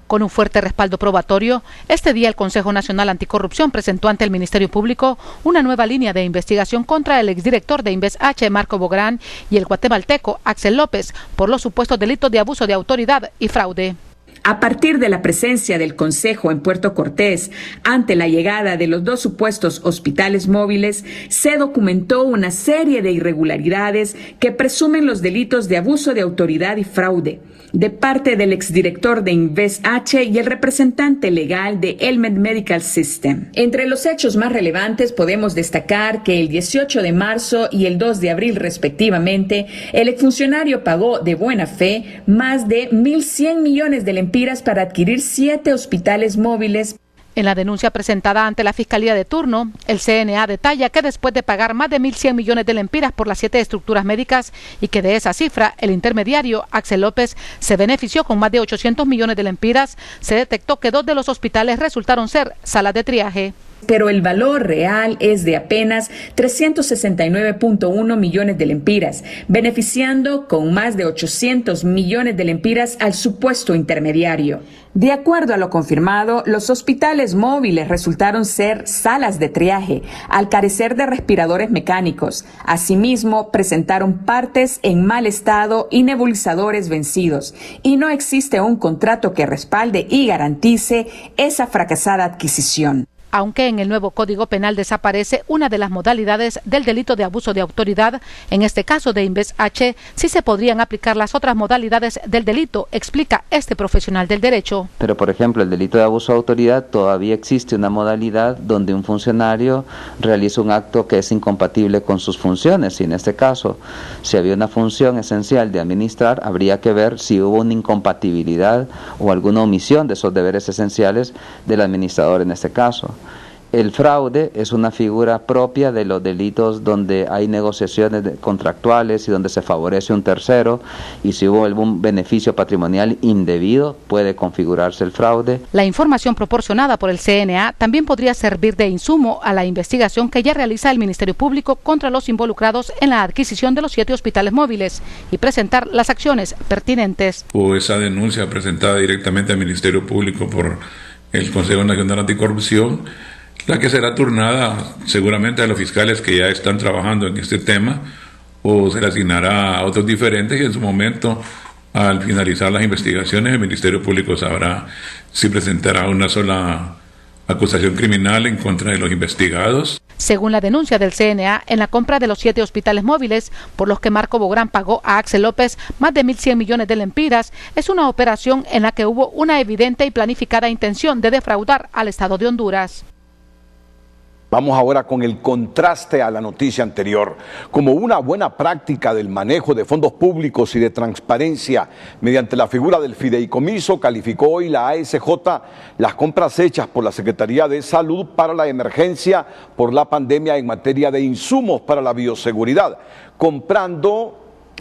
Con un fuerte respaldo probatorio, este día el Consejo Nacional Anticorrupción presentó ante el Ministerio Público una nueva línea de investigación contra el exdirector de Inves H, Marco Bográn, y el guatemalteco Axel López por los supuestos delitos de abuso de autoridad y fraude. A partir de la presencia del Consejo en Puerto Cortés ante la llegada de los 2 supuestos hospitales móviles, se documentó una serie de irregularidades que presumen los delitos de abuso de autoridad y fraude de parte del exdirector de Invest H y el representante legal de Elmed Medical System. Entre los hechos más relevantes podemos destacar que el 18 de marzo y el 2 de abril respectivamente, el exfuncionario pagó de buena fe más de 1.100 millones de lempiras para adquirir 7 hospitales móviles. En la denuncia presentada ante la Fiscalía de turno, el CNA detalla que después de pagar más de 1.100 millones de lempiras por las 7 estructuras médicas y que de esa cifra el intermediario Axel López se benefició con más de 800 millones de lempiras, se detectó que 2 de los hospitales resultaron ser salas de triaje. Pero el valor real es de apenas 369.1 millones de lempiras, beneficiando con más de 800 millones de lempiras al supuesto intermediario. De acuerdo a lo confirmado, los hospitales móviles resultaron ser salas de triaje, al carecer de respiradores mecánicos. Asimismo, presentaron partes en mal estado y nebulizadores vencidos, y no existe un contrato que respalde y garantice esa fracasada adquisición. Aunque en el nuevo Código Penal desaparece una de las modalidades del delito de abuso de autoridad, en este caso de Invest H, sí se podrían aplicar las otras modalidades del delito, explica este profesional del derecho. Pero, por ejemplo, el delito de abuso de autoridad todavía existe una modalidad donde un funcionario realiza un acto que es incompatible con sus funciones, y en este caso, si había una función esencial de administrar, habría que ver si hubo una incompatibilidad o alguna omisión de esos deberes esenciales del administrador en este caso. El fraude es una figura propia de los delitos donde hay negociaciones contractuales y donde se favorece un tercero, y si hubo algún beneficio patrimonial indebido puede configurarse el fraude. La información proporcionada por el CNA también podría servir de insumo a la investigación que ya realiza el Ministerio Público contra los involucrados en la adquisición de los 7 hospitales móviles y presentar las acciones pertinentes. Hubo esa denuncia presentada directamente al Ministerio Público por el Consejo Nacional Anticorrupción, la que será turnada seguramente a los fiscales que ya están trabajando en este tema, o se le asignará a otros diferentes, y en su momento, al finalizar las investigaciones, el Ministerio Público sabrá si presentará una sola acusación criminal en contra de los investigados. Según la denuncia del CNA, en la compra de los 7 hospitales móviles, por los que Marco Bográn pagó a Axel López más de 1.100 millones de lempiras, es una operación en la que hubo una evidente y planificada intención de defraudar al Estado de Honduras. Vamos ahora con el contraste a la noticia anterior. Como una buena práctica del manejo de fondos públicos y de transparencia mediante la figura del fideicomiso, calificó hoy la ASJ las compras hechas por la Secretaría de Salud para la emergencia por la pandemia en materia de insumos para la bioseguridad,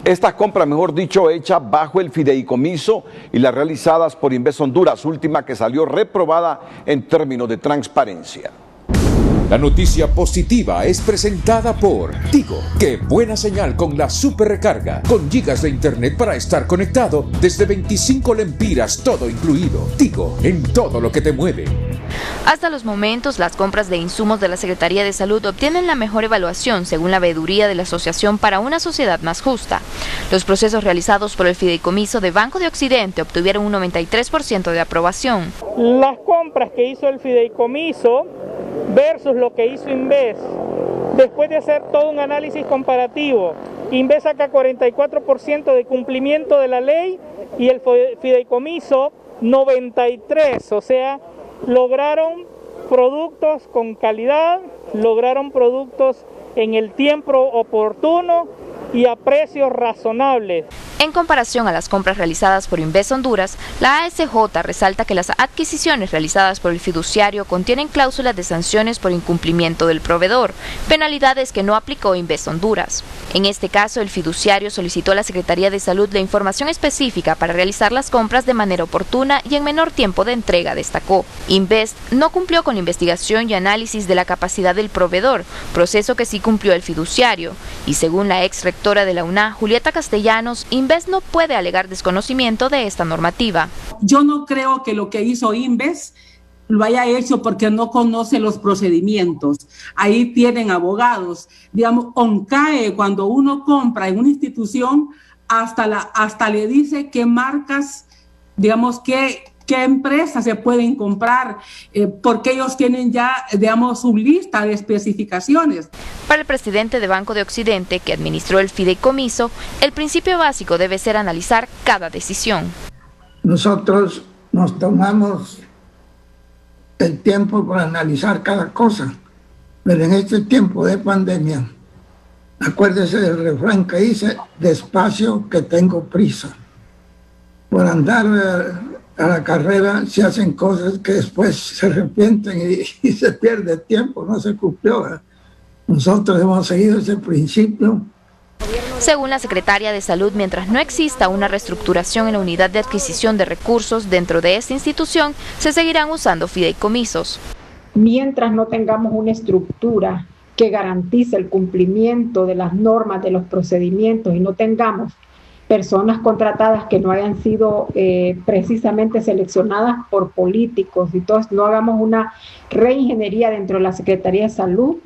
estas compras, mejor dicho, hechas bajo el fideicomiso y las realizadas por Invest Honduras, última que salió reprobada en términos de transparencia. La noticia positiva es presentada por Tigo. ¡Qué buena señal con la super recarga! Con gigas de internet para estar conectado desde 25 lempiras, todo incluido. Tigo, en todo lo que te mueve. Hasta los momentos, las compras de insumos de la Secretaría de Salud obtienen la mejor evaluación según la veeduría de la Asociación para una Sociedad Más Justa. Los procesos realizados por el Fideicomiso de Banco de Occidente obtuvieron un 93% de aprobación. Las compras que hizo el Fideicomiso versus lo que hizo Invest, después de hacer todo un análisis comparativo, Invest saca 44% de cumplimiento de la ley y el Fideicomiso 93%, o sea, lograron productos con calidad, lograron productos en el tiempo oportuno y a precios razonables. En comparación a las compras realizadas por Invest Honduras, la ASJ resalta que las adquisiciones realizadas por el fiduciario contienen cláusulas de sanciones por incumplimiento del proveedor, penalidades que no aplicó Invest Honduras. En este caso, el fiduciario solicitó a la Secretaría de Salud la información específica para realizar las compras de manera oportuna y en menor tiempo de entrega, destacó. Invest no cumplió con la investigación y análisis de la capacidad del proveedor, proceso que sí cumplió el fiduciario, y según la ex rectora de la UNA, Julieta Castellanos, Invest no puede alegar desconocimiento de esta normativa. Yo no creo que lo que hizo Invest lo haya hecho porque no conoce los procedimientos. Ahí tienen abogados. Digamos, ONCAE, cuando uno compra en una institución, hasta le dice qué marcas digamos, qué empresas se pueden comprar, porque ellos tienen ya, digamos, su lista de especificaciones. Para el presidente de Banco de Occidente, que administró el fideicomiso, el principio básico debe ser analizar cada decisión. Nosotros nos tomamos el tiempo para analizar cada cosa, pero en este tiempo de pandemia, acuérdese del refrán que dice: despacio que tengo prisa. Por andar a la carrera se hacen cosas que después se arrepienten y se pierde tiempo, no se cumplió. Nosotros hemos seguido ese principio. Según la secretaria de Salud, mientras no exista una reestructuración en la unidad de adquisición de recursos dentro de esta institución, se seguirán usando fideicomisos. Mientras no tengamos una estructura que garantice el cumplimiento de las normas, de los procedimientos, y no tengamos personas contratadas que no hayan sido precisamente seleccionadas por políticos, y todos no hagamos una reingeniería dentro de la Secretaría de Salud,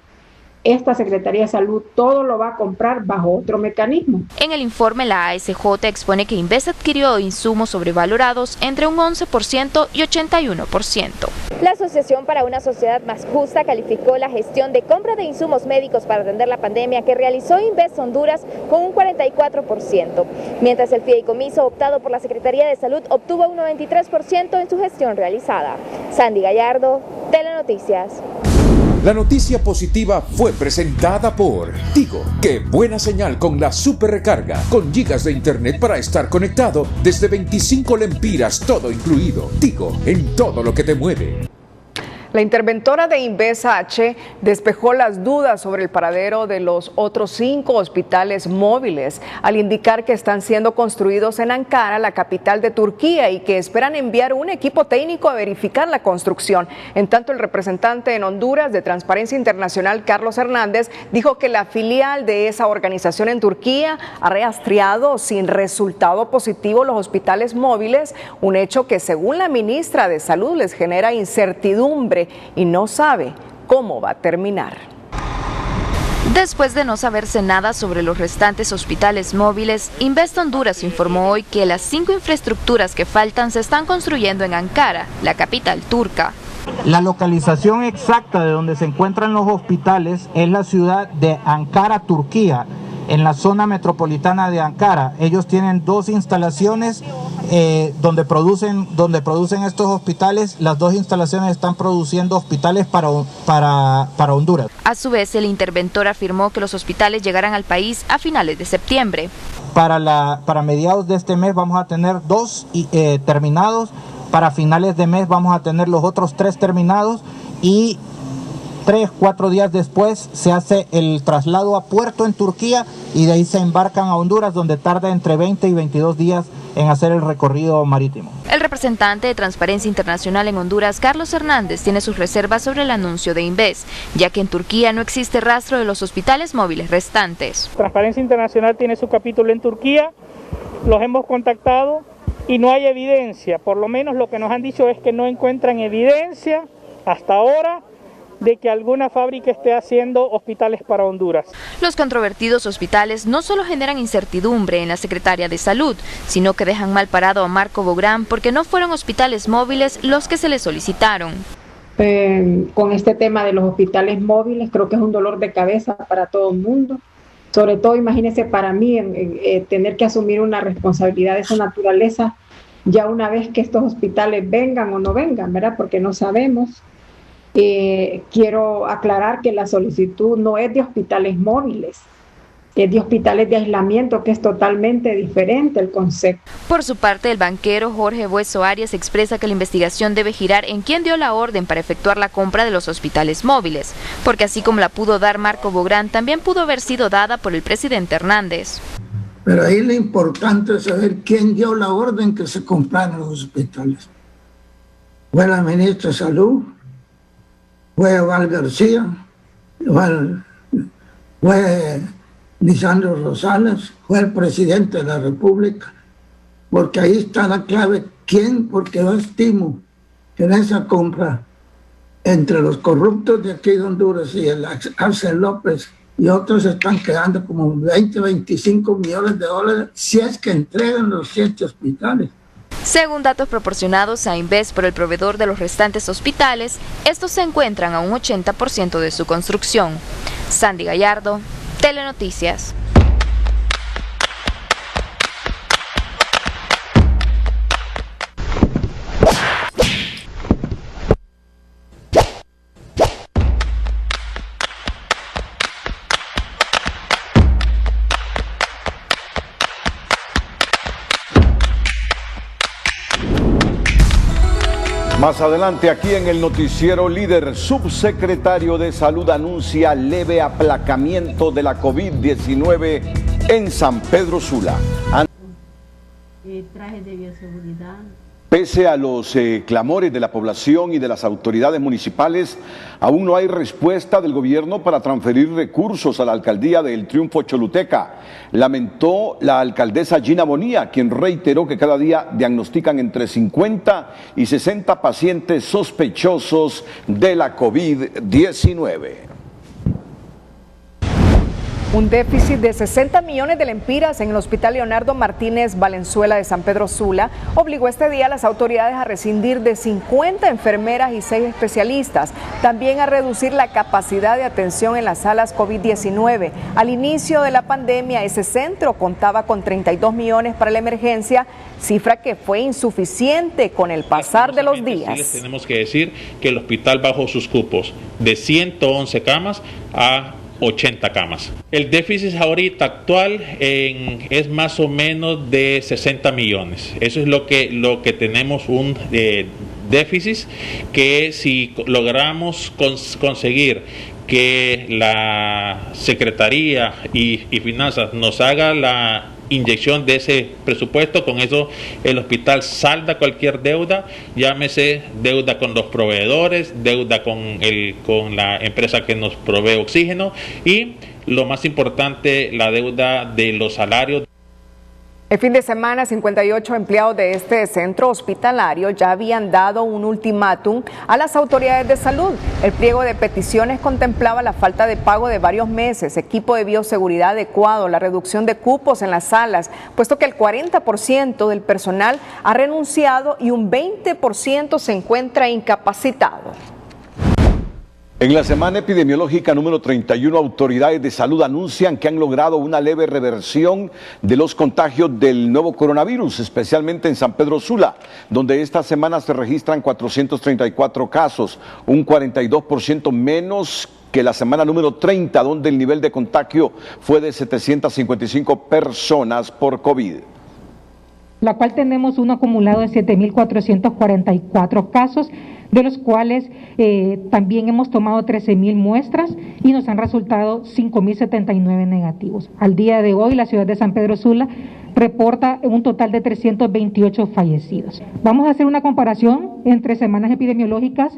esta Secretaría de Salud todo lo va a comprar bajo otro mecanismo. En el informe, la ASJ expone que Inves adquirió insumos sobrevalorados entre un 11% y 81%. La Asociación para una Sociedad Más Justa calificó la gestión de compra de insumos médicos para atender la pandemia que realizó Inves Honduras con un 44%, mientras el fideicomiso optado por la Secretaría de Salud obtuvo un 93% en su gestión realizada. Sandy Gallardo, Telenoticias. La noticia positiva fue presentada por Tigo. ¡Qué buena señal con la super recarga! Con gigas de internet para estar conectado desde 25 lempiras, todo incluido. Tigo, en todo lo que te mueve. La interventora de Inves H despejó las dudas sobre el paradero de los otros 5 hospitales móviles al indicar que están siendo construidos en Ankara, la capital de Turquía, y que esperan enviar un equipo técnico a verificar la construcción. En tanto, el representante en Honduras de Transparencia Internacional, Carlos Hernández, dijo que la filial de esa organización en Turquía ha rastreado sin resultado positivo los hospitales móviles, un hecho que, según la ministra de Salud, les genera incertidumbre y no sabe cómo va a terminar. Después de no saberse nada sobre los restantes hospitales móviles, Invest Honduras informó hoy que las 5 infraestructuras que faltan se están construyendo en Ankara, la capital turca. La localización exacta de donde se encuentran los hospitales es la ciudad de Ankara, Turquía, en la zona metropolitana de Ankara. Ellos tienen 2 instalaciones donde producen estos hospitales. Las 2 instalaciones están produciendo hospitales para Honduras. A su vez, el interventor afirmó que los hospitales llegarán al país a finales de septiembre. Para mediados de este mes vamos a tener 2 terminados. Para finales de mes vamos a tener los otros 3 terminados, y 3-4 días después se hace el traslado a puerto en Turquía, y de ahí se embarcan a Honduras, donde tarda entre 20 y 22 días en hacer el recorrido marítimo. El representante de Transparencia Internacional en Honduras, Carlos Hernández, tiene sus reservas sobre el anuncio de Inves, ya que en Turquía no existe rastro de los hospitales móviles restantes. Transparencia Internacional tiene su capítulo en Turquía, los hemos contactado y no hay evidencia. Por lo menos lo que nos han dicho es que no encuentran evidencia hasta ahora de que alguna fábrica esté haciendo hospitales para Honduras. Los controvertidos hospitales no solo generan incertidumbre en la Secretaría de Salud, sino que dejan mal parado a Marco Bográn porque no fueron hospitales móviles los que se le solicitaron. Con este tema de los hospitales móviles, creo que es un dolor de cabeza para todo el mundo. Sobre todo, imagínense, para mí, tener que asumir una responsabilidad de esa naturaleza, ya una vez que estos hospitales vengan o no vengan, ¿verdad? Porque no sabemos. Quiero aclarar que la solicitud no es de hospitales móviles, es de hospitales de aislamiento, que es totalmente diferente el concepto. Por su parte, el banquero Jorge Bueso Arias expresa que la investigación debe girar en quién dio la orden para efectuar la compra de los hospitales móviles, porque así como la pudo dar Marco Bográn, también pudo haber sido dada por el presidente Hernández. Pero ahí lo importante es saber quién dio la orden que se compraran los hospitales. ¿Fue la ministra de Salud? ¿Fue Val García? ¿Fue Lisandro Rosales? ¿Fue el presidente de la República? Porque ahí está la clave. ¿Quién? Porque yo estimo que en esa compra, entre los corruptos de aquí de Honduras y el Arce López y otros, están quedando como 20-25 millones de dólares si es que entregan los 7 hospitales. Según datos proporcionados a Inves por el proveedor de los restantes hospitales, estos se encuentran a un 80% de su construcción. Sandy Gallardo, Telenoticias. Más adelante aquí en el noticiero líder, subsecretario de Salud anuncia leve aplacamiento de la COVID-19 en San Pedro Sula. Trajes de bioseguridad. Pese a los clamores de la población y de las autoridades municipales, aún no hay respuesta del gobierno para transferir recursos a la alcaldía del Triunfo Choluteca. Lamentó la alcaldesa Gina Bonilla, quien reiteró que cada día diagnostican entre 50 y 60 pacientes sospechosos de la COVID-19. Un déficit de 60 millones de lempiras en el Hospital Leonardo Martínez Valenzuela de San Pedro Sula obligó este día a las autoridades a rescindir de 50 enfermeras y 6 especialistas, también a reducir la capacidad de atención en las salas COVID-19. Al inicio de la pandemia, ese centro contaba con 32 millones para la emergencia, cifra que fue insuficiente con el pasar de los días. Sí, tenemos que decir que el hospital bajó sus cupos de 111 camas a 80 camas. El déficit ahorita actual es más o menos de 60 millones. Eso es lo que tenemos un déficit que si logramos conseguir que la Secretaría y Finanzas nos haga la inyección de ese presupuesto, con eso el hospital salda cualquier deuda, llámese deuda con los proveedores, deuda con la empresa que nos provee oxígeno y lo más importante, la deuda de los salarios. El fin de semana, 58 empleados de este centro hospitalario ya habían dado un ultimátum a las autoridades de salud. El pliego de peticiones contemplaba la falta de pago de varios meses, equipo de bioseguridad adecuado, la reducción de cupos en las salas, puesto que el 40% del personal ha renunciado y un 20% se encuentra incapacitado. En la semana epidemiológica número 31, autoridades de salud anuncian que han logrado una leve reversión de los contagios del nuevo coronavirus, especialmente en San Pedro Sula, donde esta semana se registran 434 casos, un 42% menos que la semana número 30, donde el nivel de contagio fue de 755 personas por COVID. La cual tenemos un acumulado de 7.444 casos, de los cuales también hemos tomado 13.000 muestras y nos han resultado 5.079 negativos. Al día de hoy, la ciudad de San Pedro Sula reporta un total de 328 fallecidos. Vamos a hacer una comparación entre semanas epidemiológicas.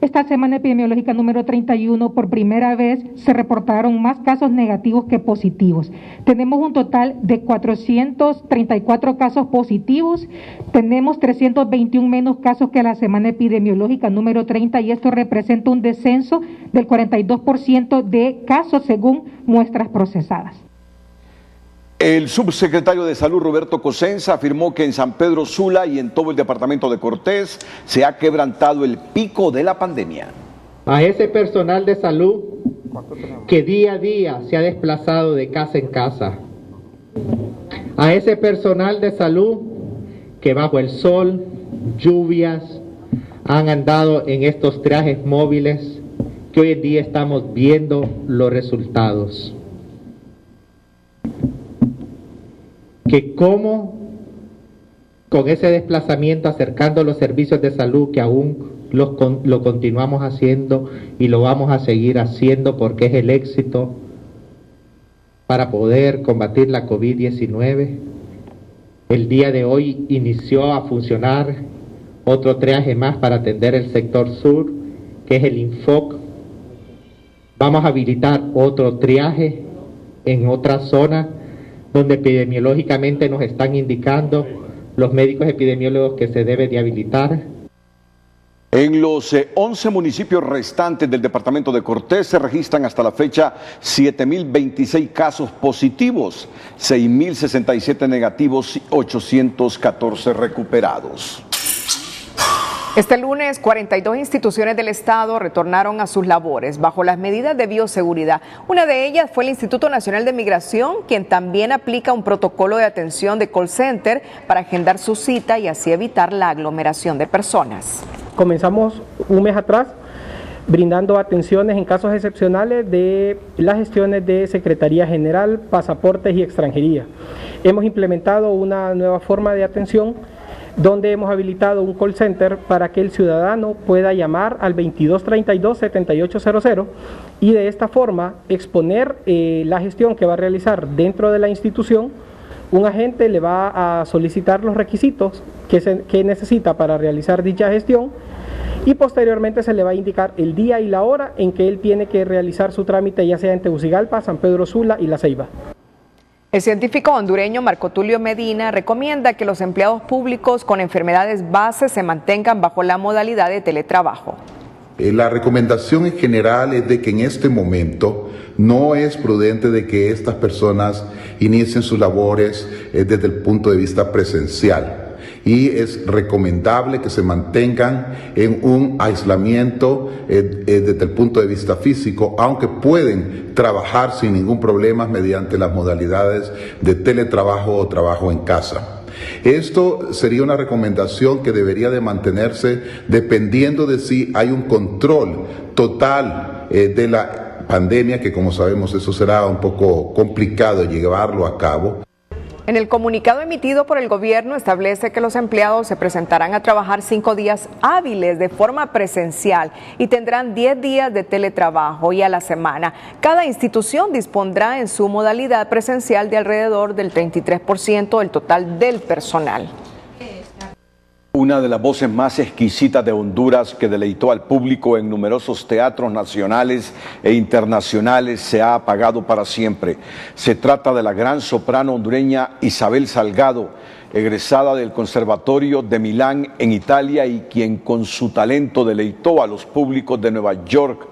Esta semana epidemiológica número 31, por primera vez se reportaron más casos negativos que positivos. Tenemos un total de 434 casos positivos, tenemos 321 menos casos que la semana epidemiológica número 30 y esto representa un descenso del 42% de casos según muestras procesadas. El subsecretario de Salud, Roberto Cosenza, afirmó que en San Pedro Sula y en todo el departamento de Cortés se ha quebrantado el pico de la pandemia. A ese personal de salud que día a día se ha desplazado de casa en casa. A ese personal de salud que bajo el sol, lluvias, han andado en estos trajes móviles que hoy en día estamos viendo los resultados. Que cómo con ese desplazamiento acercando los servicios de salud que aún lo continuamos haciendo y lo vamos a seguir haciendo porque es el éxito para poder combatir la COVID-19. El día de hoy inició a funcionar otro triaje más para atender el sector sur, que es el Infoc. Vamos a habilitar otro triaje en otra zona donde epidemiológicamente nos están indicando los médicos epidemiólogos que se debe de habilitar. En los 11 municipios restantes del departamento de Cortés se registran hasta la fecha 7.026 casos positivos, 6.067 negativos y 814 recuperados. Este lunes, 42 instituciones del Estado retornaron a sus labores bajo las medidas de bioseguridad. Una de ellas fue el Instituto Nacional de Migración, quien también aplica un protocolo de atención de call center para agendar su cita y así evitar la aglomeración de personas. Comenzamos un mes atrás brindando atenciones en casos excepcionales de las gestiones de Secretaría General, pasaportes y extranjería. Hemos implementado una nueva forma de atención donde hemos habilitado un call center para que el ciudadano pueda llamar al 2232-7800 y de esta forma exponer la gestión que va a realizar dentro de la institución. Un agente le va a solicitar los requisitos que necesita para realizar dicha gestión y posteriormente se le va a indicar el día y la hora en que él tiene que realizar su trámite, ya sea en Tegucigalpa, San Pedro Sula y La Ceiba. El científico hondureño Marco Tulio Medina recomienda que los empleados públicos con enfermedades base se mantengan bajo la modalidad de teletrabajo. La recomendación en general es de que en este momento no es prudente de que estas personas inicien sus labores desde el punto de vista presencial. Y es recomendable que se mantengan en un aislamiento desde el punto de vista físico, aunque pueden trabajar sin ningún problema mediante las modalidades de teletrabajo o trabajo en casa. Esto sería una recomendación que debería de mantenerse dependiendo de si hay un control total de la pandemia, que como sabemos eso será un poco complicado llevarlo a cabo. En el comunicado emitido por el gobierno establece que los empleados se presentarán a trabajar 5 días hábiles de forma presencial y tendrán 10 días de teletrabajo y a la semana. Cada institución dispondrá en su modalidad presencial de alrededor del 33% del total del personal. Una de las voces más exquisitas de Honduras que deleitó al público en numerosos teatros nacionales e internacionales se ha apagado para siempre. Se trata de la gran soprano hondureña Isabel Salgado, egresada del Conservatorio de Milán en Italia y quien con su talento deleitó a los públicos de Nueva York,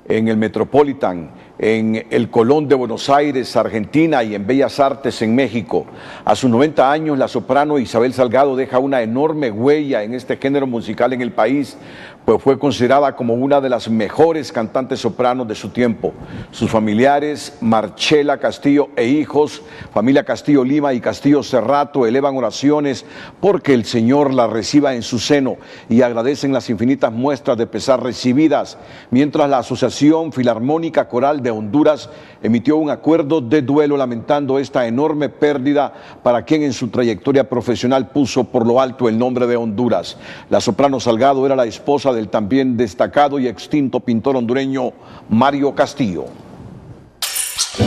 en el Metropolitan, en el Colón de Buenos Aires, Argentina y en Bellas Artes en México. A sus 90 años, la soprano Isabel Salgado deja una enorme huella en este género musical en el país, pues fue considerada como una de las mejores cantantes sopranos de su tiempo. Sus familiares, Marchela Castillo e hijos, familia Castillo Lima y Castillo Cerrato, elevan oraciones porque el Señor la reciba en su seno y agradecen las infinitas muestras de pesar recibidas, mientras la Asociación Filarmónica Coral de Honduras emitió un acuerdo de duelo lamentando esta enorme pérdida para quien en su trayectoria profesional puso por lo alto el nombre de Honduras. La soprano Salgado era la esposa del también destacado y extinto pintor hondureño Mario Castillo.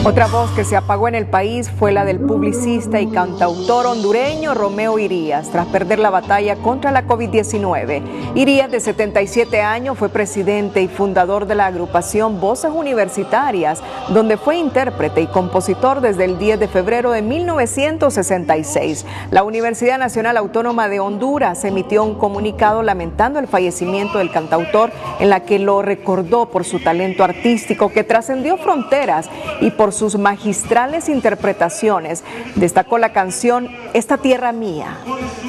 Otra voz que se apagó en el país fue la del publicista y cantautor hondureño Romeo Irías, tras perder la batalla contra la COVID-19. Irías, de 77 años, fue presidente y fundador de la agrupación Voces Universitarias, donde fue intérprete y compositor desde el 10 de febrero de 1966. La Universidad Nacional Autónoma de Honduras emitió un comunicado lamentando el fallecimiento del cantautor, en la que lo recordó por su talento artístico que trascendió fronteras y por sus magistrales interpretaciones. Destacó la canción Esta Tierra Mía,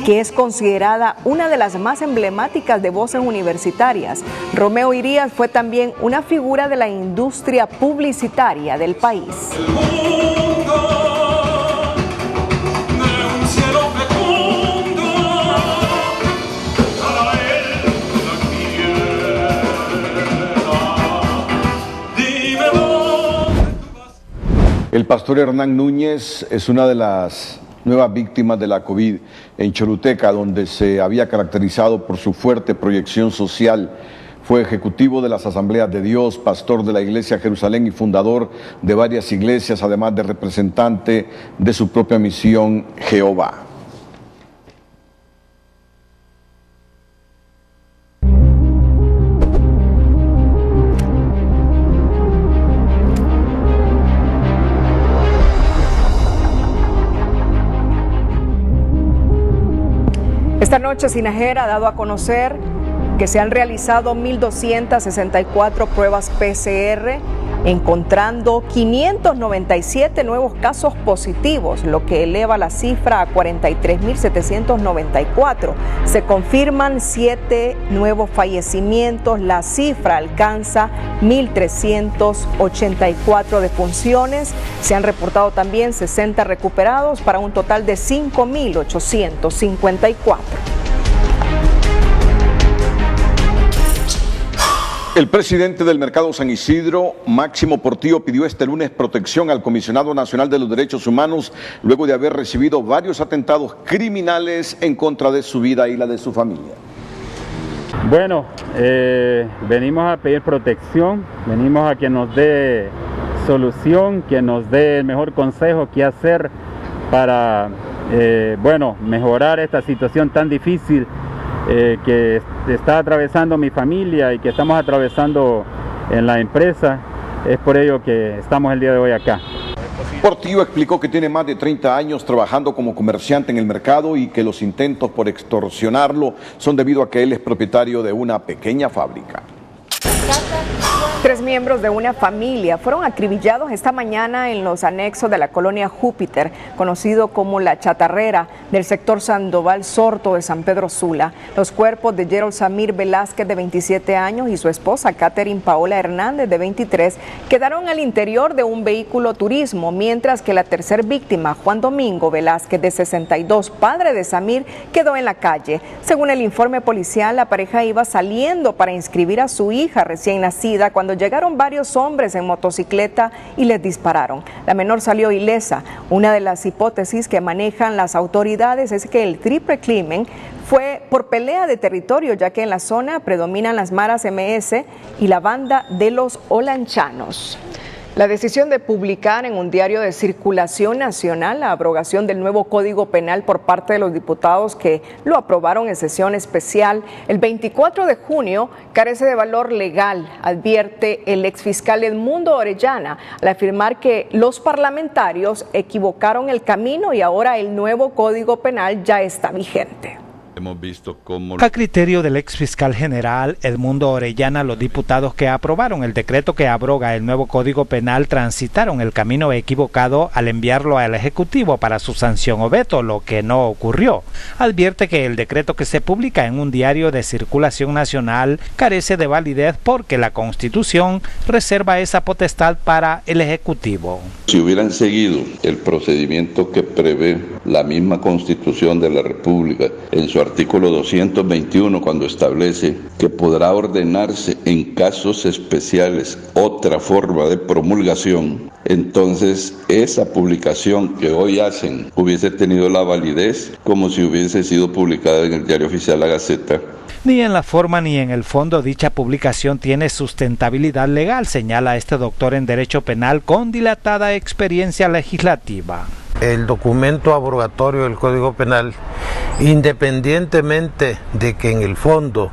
que es considerada una de las más emblemáticas de voces universitarias. Romeo Irías fue también una figura de la industria publicitaria del país. El pastor Hernán Núñez es una de las nuevas víctimas de la COVID en Choluteca, donde se había caracterizado por su fuerte proyección social. Fue ejecutivo de las Asambleas de Dios, pastor de la Iglesia Jerusalén y fundador de varias iglesias, además de representante de su propia misión Jehová. Esta noche, Sinajera ha dado a conocer que se han realizado 1.264 pruebas PCR, encontrando 597 nuevos casos positivos, lo que eleva la cifra a 43.794. Se confirman 7 nuevos fallecimientos, la cifra alcanza 1.384 defunciones. Se han reportado también 60 recuperados para un total de 5.854. El presidente del Mercado San Isidro, Máximo Portillo, pidió este lunes protección al Comisionado Nacional de los Derechos Humanos luego de haber recibido varios atentados criminales en contra de su vida y la de su familia. Bueno, venimos a pedir protección, venimos a que nos dé solución, que nos dé el mejor consejo qué hacer para mejorar esta situación tan difícil que está atravesando mi familia y que estamos atravesando en la empresa. Es por ello que estamos el día de hoy acá. Portillo explicó que tiene más de 30 años trabajando como comerciante en el mercado y que los intentos por extorsionarlo son debido a que él es propietario de una pequeña fábrica. 3 miembros de una familia fueron acribillados esta mañana en los anexos de la colonia Júpiter, conocido como La Chatarrera, del sector Sandoval Sorto de San Pedro Sula. Los cuerpos de Gerald Samir Velázquez, de 27 años, y su esposa Catherine Paola Hernández, de 23, quedaron al interior de un vehículo turismo, mientras que la tercer víctima, Juan Domingo Velázquez, de 62, padre de Samir, quedó en la calle. Según el informe policial, la pareja iba saliendo para inscribir a su hija recién nacida cuando llegaron varios hombres en motocicleta y les dispararon. La menor salió ilesa. Una de las hipótesis que manejan las autoridades es que el triple crimen fue por pelea de territorio, ya que en la zona predominan las maras MS y la banda de los olanchanos. La decisión de publicar en un diario de circulación nacional la abrogación del nuevo Código Penal por parte de los diputados que lo aprobaron en sesión especial el 24 de junio carece de valor legal, advierte el exfiscal Edmundo Orellana, al afirmar que los parlamentarios equivocaron el camino y ahora el nuevo Código Penal ya está vigente. Hemos visto cómo... A criterio del ex fiscal general Edmundo Orellana, los diputados que aprobaron el decreto que abroga el nuevo Código Penal transitaron el camino equivocado al enviarlo al Ejecutivo para su sanción o veto, lo que no ocurrió. Advierte que el decreto que se publica en un diario de circulación nacional carece de validez porque la Constitución reserva esa potestad para el Ejecutivo. Si hubieran seguido el procedimiento que prevé la misma Constitución de la República en su artículo 221, cuando establece que podrá ordenarse en casos especiales otra forma de promulgación, entonces esa publicación que hoy hacen hubiese tenido la validez como si hubiese sido publicada en el Diario Oficial La Gaceta. Ni en la forma ni en el fondo dicha publicación tiene sustentabilidad legal, señala este doctor en Derecho Penal con dilatada experiencia legislativa. El documento abrogatorio del Código Penal, independientemente de que en el fondo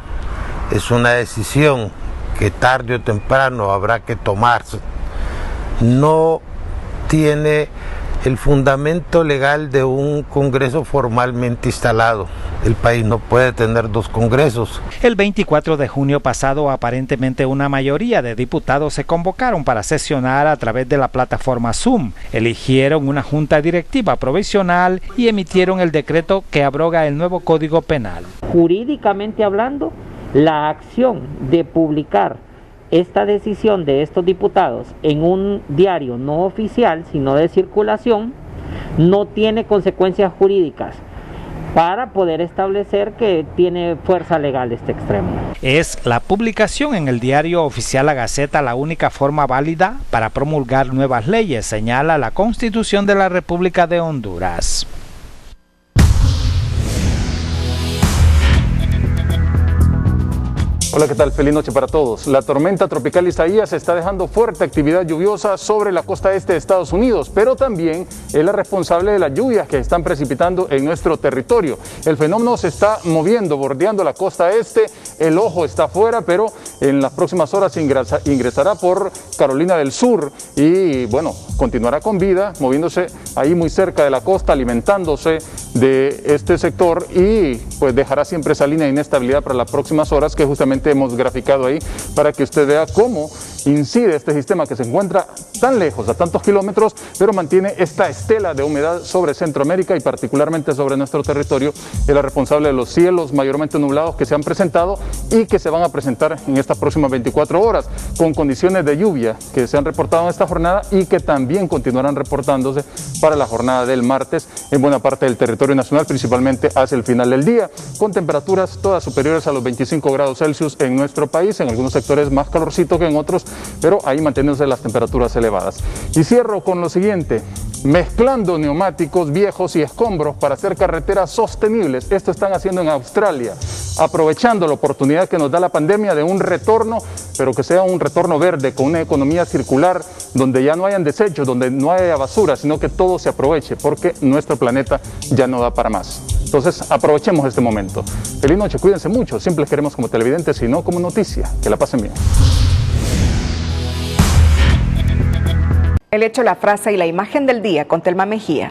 es una decisión que tarde o temprano habrá que tomarse, no tiene el fundamento legal de un Congreso formalmente instalado. El país no puede tener dos Congresos. El 24 de junio pasado, aparentemente una mayoría de diputados se convocaron para sesionar a través de la plataforma Zoom. Eligieron una junta directiva provisional y emitieron el decreto que abroga el nuevo Código Penal. Jurídicamente hablando, la acción de publicar esta decisión de estos diputados en un diario no oficial, sino de circulación, no tiene consecuencias jurídicas para poder establecer que tiene fuerza legal este extremo. Es la publicación en el Diario Oficial La Gaceta la única forma válida para promulgar nuevas leyes, señala la Constitución de la República de Honduras. Hola, ¿qué tal? Feliz noche para todos. La tormenta tropical Isaías está dejando fuerte actividad lluviosa sobre la costa este de Estados Unidos, pero también es la responsable de las lluvias que están precipitando en nuestro territorio. El fenómeno se está moviendo, bordeando la costa este, el ojo está afuera, pero en las próximas horas ingresará por Carolina del Sur y, bueno, continuará con vida, moviéndose ahí muy cerca de la costa, alimentándose de este sector y pues dejará siempre esa línea de inestabilidad para las próximas horas que justamente hemos graficado ahí para que usted vea cómo incide este sistema que se encuentra tan lejos, a tantos kilómetros, pero mantiene esta estela de humedad sobre Centroamérica y particularmente sobre nuestro territorio. Es la responsable de los cielos mayormente nublados que se han presentado y que se van a presentar en estas próximas 24 horas, con condiciones de lluvia que se han reportado en esta jornada y que también continuarán reportándose para la jornada del martes en buena parte del territorio nacional, principalmente hacia el final del día, con temperaturas todas superiores a los 25 grados Celsius en nuestro país, en algunos sectores más calorcito que en otros, pero ahí manteniéndose las temperaturas elevadas. Y cierro con lo siguiente: mezclando neumáticos viejos y escombros para hacer carreteras sostenibles. Esto están haciendo en Australia, aprovechando la oportunidad que nos da la pandemia de un retorno, pero que sea un retorno verde, con una economía circular, donde ya no hayan desechos, donde no haya basura, sino que todo se aproveche, porque nuestro planeta ya no da para más. Entonces, aprovechemos este momento. Feliz noche, cuídense mucho, siempre les queremos como televidentes y no como noticia. Que la pasen bien. El hecho, la frase y la imagen del día con Telma Mejía.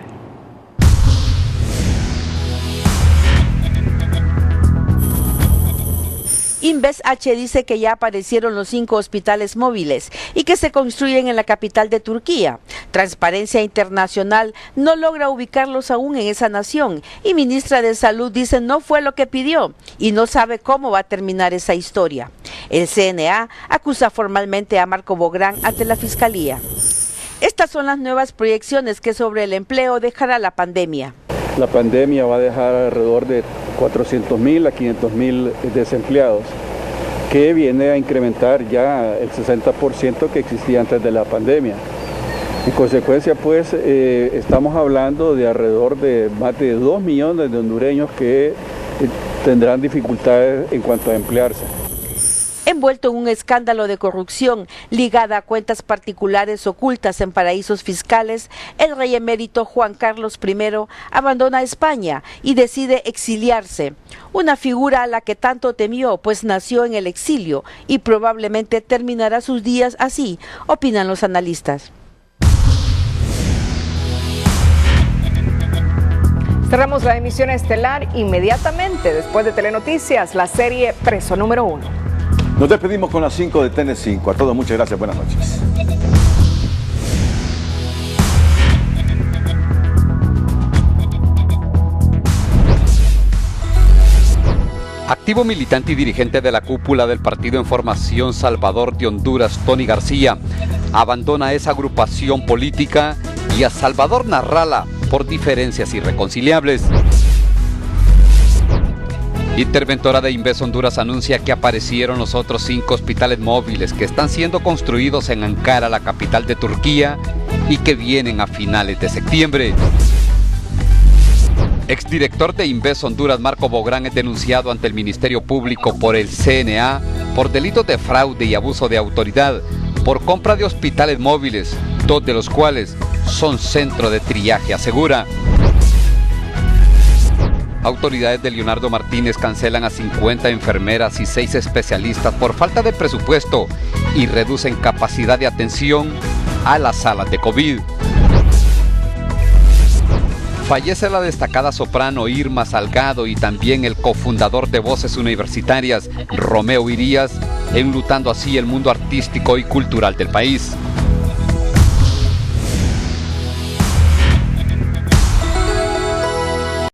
InvestH dice que ya aparecieron los 5 hospitales móviles y que se construyen en la capital de Turquía. Transparencia Internacional no logra ubicarlos aún en esa nación y ministra de Salud dice no fue lo que pidió y no sabe cómo va a terminar esa historia. El CNA acusa formalmente a Marco Bográn ante la Fiscalía. Estas son las nuevas proyecciones que sobre el empleo dejará la pandemia. La pandemia va a dejar alrededor de 400.000 a 500.000 desempleados, que viene a incrementar ya el 60% que existía antes de la pandemia. En consecuencia, pues, estamos hablando de alrededor de más de 2 millones de hondureños que tendrán dificultades en cuanto a emplearse. Envuelto en un escándalo de corrupción ligada a cuentas particulares ocultas en paraísos fiscales, el rey emérito Juan Carlos I abandona España y decide exiliarse. Una figura a la que tanto temió, pues nació en el exilio y probablemente terminará sus días así, opinan los analistas. Cerramos la emisión estelar inmediatamente después de Telenoticias, la serie Preso número 1. Nos despedimos con las 5 de TN5. A todos muchas gracias, buenas noches. Activo militante y dirigente de la cúpula del Partido en Formación Salvador de Honduras, Tony García, abandona esa agrupación política y a Salvador Narrala por diferencias irreconciliables. Interventora de Inves Honduras anuncia que aparecieron los otros 5 hospitales móviles que están siendo construidos en Ankara, la capital de Turquía, y que vienen a finales de septiembre. Exdirector de Inves Honduras, Marco Bográn, es denunciado ante el Ministerio Público por el CNA por delitos de fraude y abuso de autoridad por compra de hospitales móviles, 2 de los cuales son centro de triaje, asegura. Autoridades de Leonardo Martínez cancelan a 50 enfermeras y 6 especialistas por falta de presupuesto y reducen capacidad de atención a las salas de COVID. Fallece la destacada soprano Irma Salgado y también el cofundador de Voces Universitarias, Romeo Irías, enlutando así el mundo artístico y cultural del país.